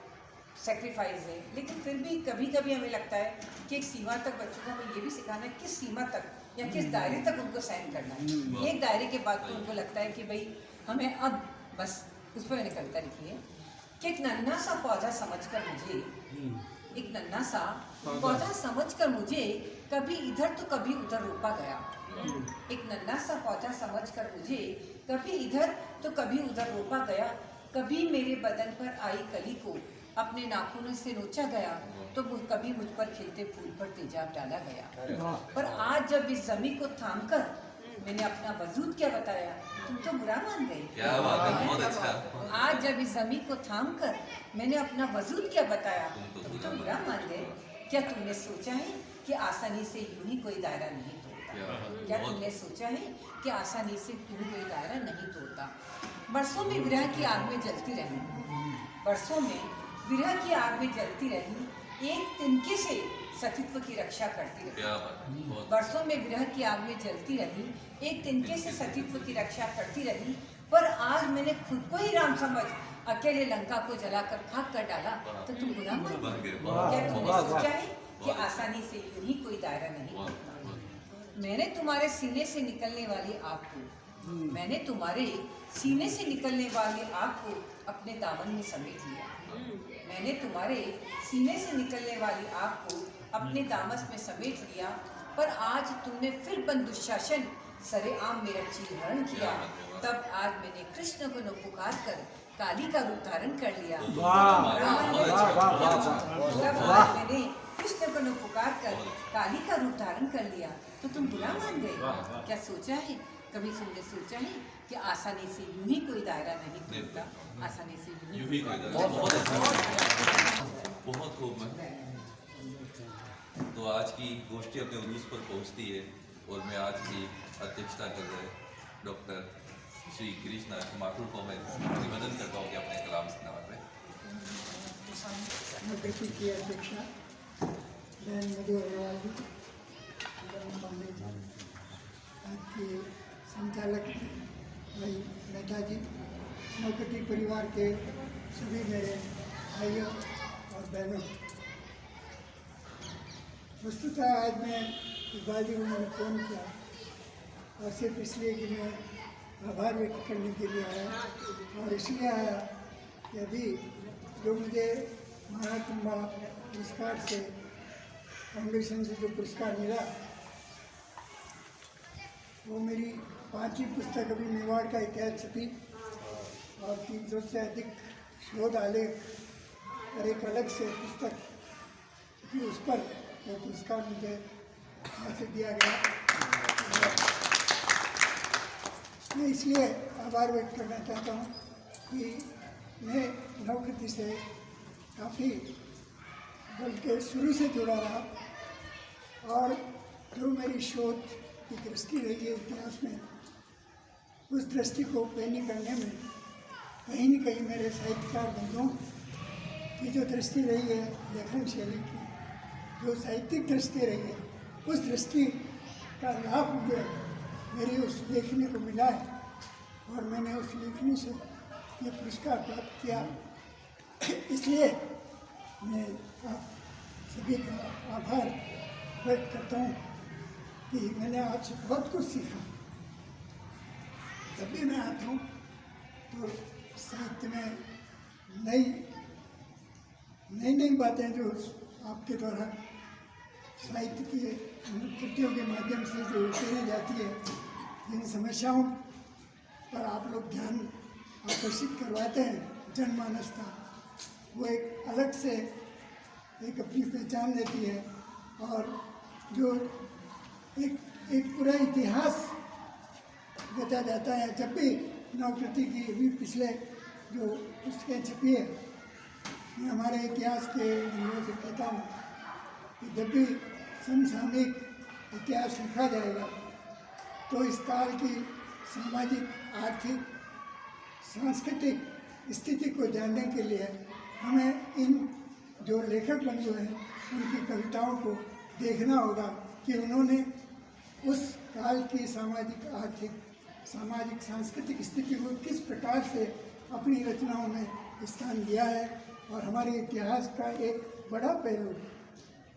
सेक्रीफाइस है, लेकिन फिर भी कभी कभी हमें लगता है कि एक सीमा तक बच्चों को हमें ये भी सिखाना है किस सीमा तक या किस दायरे तक उनको सहन करना है। एक दायरे के बाद तो उनको लगता है कि भाई हमें अब बस, उस पर मैंने कविता लिखी है कि एक नन्हा सा पौधा समझकर मुझे, एक नन्हा सा पौधा समझकर मुझे कभी इधर तो कभी उधर रोपा गया, एक नन्हा सा पौधा समझकर मुझे कभी इधर तो कभी उधर रोपा गया, कभी मेरे बदन पर आई कली को अपने नाखूनों से नोचा गया, तो कभी मुझ पर खिलते फूल पर तेजाब डाला गया। पर आज जब इस ज़मीं को थामकर मैंने अपना वजूद क्या बताया, तुम तो बुरा मान गए। क्या बात है, बहुत अच्छा। आज जब इस ज़मीं को थामकर मैंने अपना वजूद क्या बताया, तुम तो बुरा मान गए। क्या तुमने सोचा है कि आसानी से यूं ही कोई दायरा नहीं तोड़ता? क्या तुमने सोचा है कि आसानी से यूं ही कोई दायरा नहीं तोड़ता? बरसों में विरह की आग में जलती रही, बरसों में विरह की आग में जलती रही, एक तिनके से सतीत्व की रक्षा करती रही। बरसों में विरह की आग में जलती रही, एक तिनके से सतीत्व की रक्षा करती रही, पर आज मैंने खुद को ही राम समझ अकेले लंका को जलाकर खाक कर डाला, तो तुम बुरा मान गए। क्या तुमने सोचा है कि आसानी से यूं ही कोई दायरा नहीं होता? मैंने तुम्हारे सीने से निकलने वाली आग को, मैंने तुम्हारे सीने से निकलने वाली आग को अपने दामन में समेट लिया, मैंने तुम्हारे सीने से निकलने वाली आग को अपने दामन में समेट लिया, पर आज तुमने फिर बन दुशासन सरेआम मेरा चीरहरण किया, तब आज मैंने कृष्ण को न पुकार कर काली का रूप धारण कर लिया। मैंने कृष्ण को न पुकार कर काली का रूप धारण कर लिया, तो तुम बुरा मान गए। क्या सोचा है, कभी तुमने सोचा है कि आसानी से यूं ही कोई दायरा नहीं टूटता, आसानी से यूं ही कोई दायरा। बहुत खूब। तो आज की गोष्ठी अपने उरूस पर पहुंचती है और मैं आज की अध्यक्षता कर रहे डॉक्टर श्री गिरीश नाथ माथुर को मैं निवेदन करता हूँ कि अपने कलाम से नवाजें। की अध्यक्षा बहन मधु अग्रवाल जी, पांडे जी, आपके संचालक भाई मेहता जी, नौकटी परिवार के सभी मेरे भाइयों और बहनों, वस्तुतः आज मैं इकबाल जी को मैंने फ़ोन किया और सिर्फ इसलिए कि मैं आभार व्यक्त करने के लिए आया, और इसलिए आया कि अभी जो मुझे महाकुंभा पुरस्कार से फाउंडेशन से जो पुरस्कार मिला, वो मेरी 5वीं पुस्तक अभी मेवाड़ का इतिहास छपी और 300 से अधिक शोध आलेख और एक अलग से पुस्तक छपी, उस पर वो पुरस्कार मुझे यहाँ से दिया गया। मैं इसलिए आभार व्यक्त करना चाहता हूँ कि मैं नवकृति से काफ़ी बल्कि शुरू से जुड़ा रहा, और जो मेरी शोध की दृष्टि रही है इतिहास में, उस दृष्टि को पैनी करने में कहीं न कहीं मेरे साहित्यकार बंधुओं की जो दृष्टि रही है लेखन शैली की, जो साहित्यिक दृष्टि रही है, उस दृष्टि का लाभ मुझे मेरी उस लेखनी को मिला है, और मैंने उस लेखनी से ये पुरस्कार प्राप्त किया। इसलिए मैं आप सभी का आभार व्यक्त करता हूँ कि मैंने आज बहुत कुछ सीखा। जब भी मैं आता हूँ तो साहित्य में नई बातें जो आपके द्वारा साहित्य की कृतियों के माध्यम से जो उकेरी जाती है, जिन समस्याओं पर आप लोग ध्यान आकर्षित करवाते हैं जनमानस का, वो एक अलग से एक अपनी पहचान देती है, और जो एक पूरा इतिहास बता जाता है। जब भी नवकृति की भी पिछले जो पुस्तकें छपी है, मैं हमारे इतिहास के लोगों से कहता हूँ कि जब भी समसामयिक इतिहास लिखा जाएगा तो इस काल की सामाजिक, आर्थिक, सांस्कृतिक स्थिति को जानने के लिए हमें इन जो लेखक बंधु हैं उनकी कविताओं को देखना होगा कि उन्होंने उस काल की सामाजिक, आर्थिक, सामाजिक, सांस्कृतिक स्थिति को किस प्रकार से अपनी रचनाओं में स्थान दिया है। और हमारे इतिहास का एक बड़ा पहलू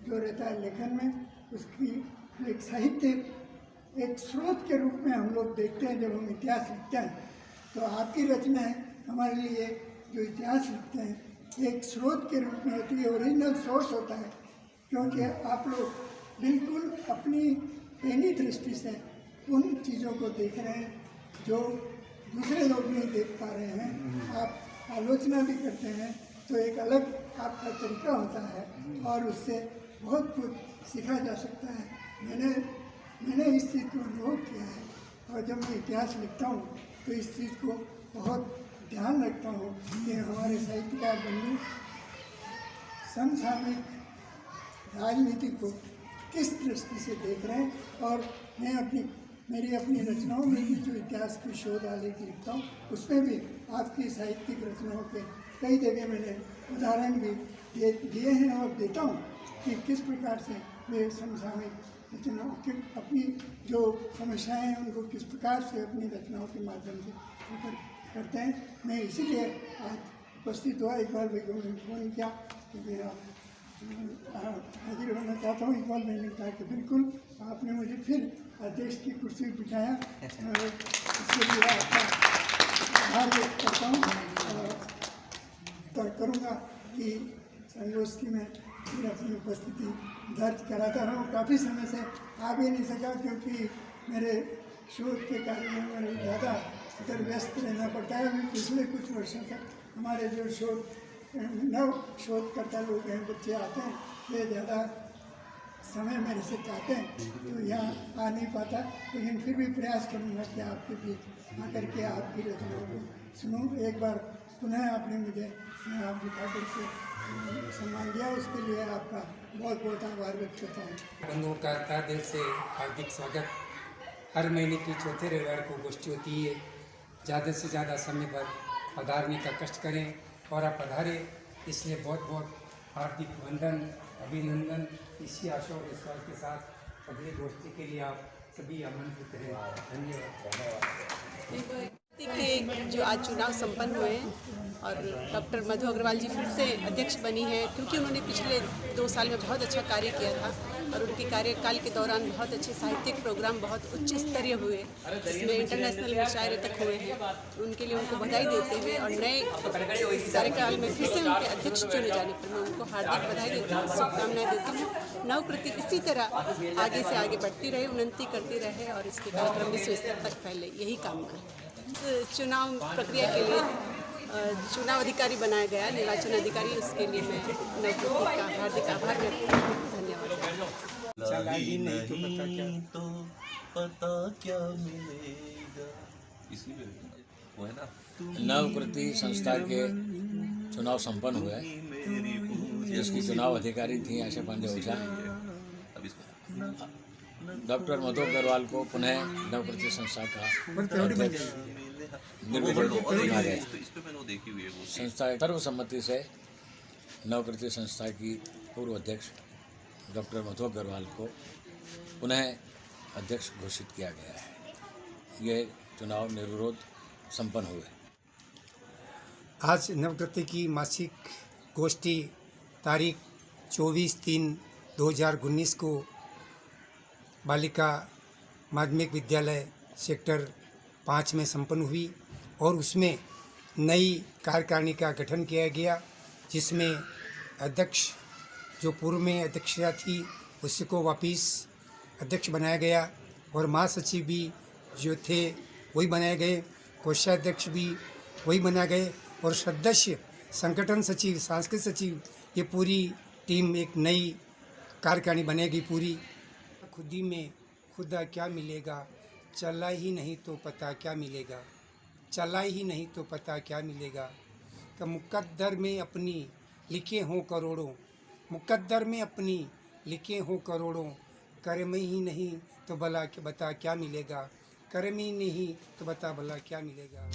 जो रहता है लेखन में, उसकी एक साहित्य, एक स्रोत के रूप में हम लोग देखते हैं। जब हम इतिहास लिखते हैं तो आपकी रचनाएं हमारे लिए जो इतिहास लिखते हैं एक स्रोत के रूप में होती है, ओरिजिनल सोर्स होता है, क्योंकि आप लोग बिल्कुल अपनी पैनी दृष्टि से उन चीज़ों को देख रहे हैं जो दूसरे लोग नहीं देख पा रहे हैं। आप आलोचना भी करते हैं तो एक अलग आपका तरीका होता है और उससे बहुत कुछ सीखा जा सकता है। मैंने इस चीज़ को अनुभव किया है, और जब मैं इतिहास लिखता हूँ तो इस चीज़ को बहुत ध्यान रखता हूँ कि हमारे साहित्यकार बंधु समसामयिक राजनीति को किस दृष्टि से देख रहे हैं। और मैं मेरी अपनी रचनाओं में भी जो इतिहास की शोध आलेख लिखता हूँ उसमें भी आपकी साहित्यिक रचनाओं के कई जगह मैंने उदाहरण भी दिए हैं और देता हूँ कि किस प्रकार से वे समसामयिक रचनाओं के अपनी जो समस्याएं हैं उनको किस प्रकार से अपनी रचनाओं के माध्यम से करते हैं। मैं इसीलिए आज उपस्थित हुआ। इकबाल भाई को मैंने फ़ोन किया कि मैं हाजिर होना चाहता हूँ। इकबाल भाई ने कहा कि बिल्कुल, आपने मुझे फिर अध्यक्ष की कुर्सी बिठाया, इसके लिए आपका आभार व्यक्त करता हूँ। और करूँगा कि संगोष्ठी में फिर अपनी उपस्थिति दर्ज कराता रहूँ। काफ़ी समय से आ भी नहीं सका क्योंकि मेरे शोध के कार्य में मेरे ज़्यादा अगर व्यस्त रहना पड़ता है। अभी पिछले कुछ वर्षों तक हमारे जो नव शोधकर्ता लोग हैं, बच्चे आते हैं, वे ज़्यादा समय मेरे से चाहते हैं तो यहाँ आ नहीं पाता, लेकिन फिर भी प्रयास करूँगा कि आपके बीच आकर के आपकी रचनाओं को सुनूँ। एक बार पुनः आपने मुझे यहाँ बिठा करके सम्मान दिया, उसके लिए आपका बहुत बहुत आभार व्यक्त करता हूँ। बंधुओं का तहे दिल से हार्दिक स्वागत। हर महीने की चौथे रविवार को गोष्ठी होती है। ज़्यादा से ज़्यादा समय पर पधारने का कष्ट करें और आप पधारें, इसलिए बहुत बहुत हार्दिक वंदन, अभिनंदन। इसी आशा और विश्वास के साथ अगली गोष्ठी के लिए आप सभी आमंत्रित हैं। धन्यवाद। के जो आज चुनाव संपन्न हुए हैं और डॉक्टर मधु अग्रवाल जी फिर से अध्यक्ष बनी है, क्योंकि उन्होंने पिछले 2 साल में बहुत अच्छा कार्य किया था और उनके कार्यकाल के दौरान बहुत अच्छे साहित्यिक प्रोग्राम बहुत उच्च स्तरीय हुए, जिसमें इंटरनेशनल मुशायरे तक हुए हैं। उनके लिए उनको बधाई देते हुए और नए कार्यकाल में फिर से उनके अध्यक्ष चुने जाने पर मैं उनको हार्दिक बधाई देती हूँ, शुभकामनाएं देती हूँ। नवकृति इसी तरह आगे से आगे बढ़ती रहे, उन्नति करती रहे और इसके कार्यक्रम विश्व स्तर तक फैले, यही कामना है। इस चुनाव प्रक्रिया के लिए चुनाव अधिकारी बनाया गया, निर्वाचन अधिकारी, उसके लिए मैं नवकृति का हार्दिक आभार व्यक्त करती हूँ। धन्यवाद। चला ही नहीं तो पता क्या मिलेगा, इसीलिए वो है ना। नवकृति संस्था के चुनाव संपन्न हुए, जिसकी चुनाव अधिकारी थी आशा पांडे ओझा। डॉक्टर मधु अग्रवाल को पुनः नवकृति संस्था का अध्यक्ष निर्विरोध चुना गया। संस्था सर्वसम्मति से नवकृति संस्था की पूर्व अध्यक्ष डॉक्टर मधु अग्रवाल को पुनः अध्यक्ष घोषित किया गया है। ये चुनाव निर्विरोध संपन्न हुए। आज नवकृति की मासिक गोष्ठी तारीख 24/3/2019 को बालिका माध्यमिक विद्यालय सेक्टर 5 में संपन्न हुई और उसमें नई कार्यकारिणी का गठन किया गया, जिसमें अध्यक्ष जो पूर्व में अध्यक्षा थी उसको वापिस अध्यक्ष बनाया गया और महासचिव भी जो थे वही बनाए गए, कोषाध्यक्ष भी वही बनाए गए और सदस्य संगठन सचिव, सांस्कृतिक सचिव, ये पूरी टीम एक नई कार्यकारिणी बनेगी पूरी। खुदी में खुदा क्या मिलेगा, चला ही नहीं तो पता क्या मिलेगा, चला ही नहीं तो पता क्या मिलेगा। कि मुकद्दर में अपनी लिखे हों करोड़ों, मुकद्दर में अपनी लिखे हों करोड़ों, कर्म ही नहीं तो भला बता क्या मिलेगा, कर्म ही नहीं तो बता भला क्या मिलेगा।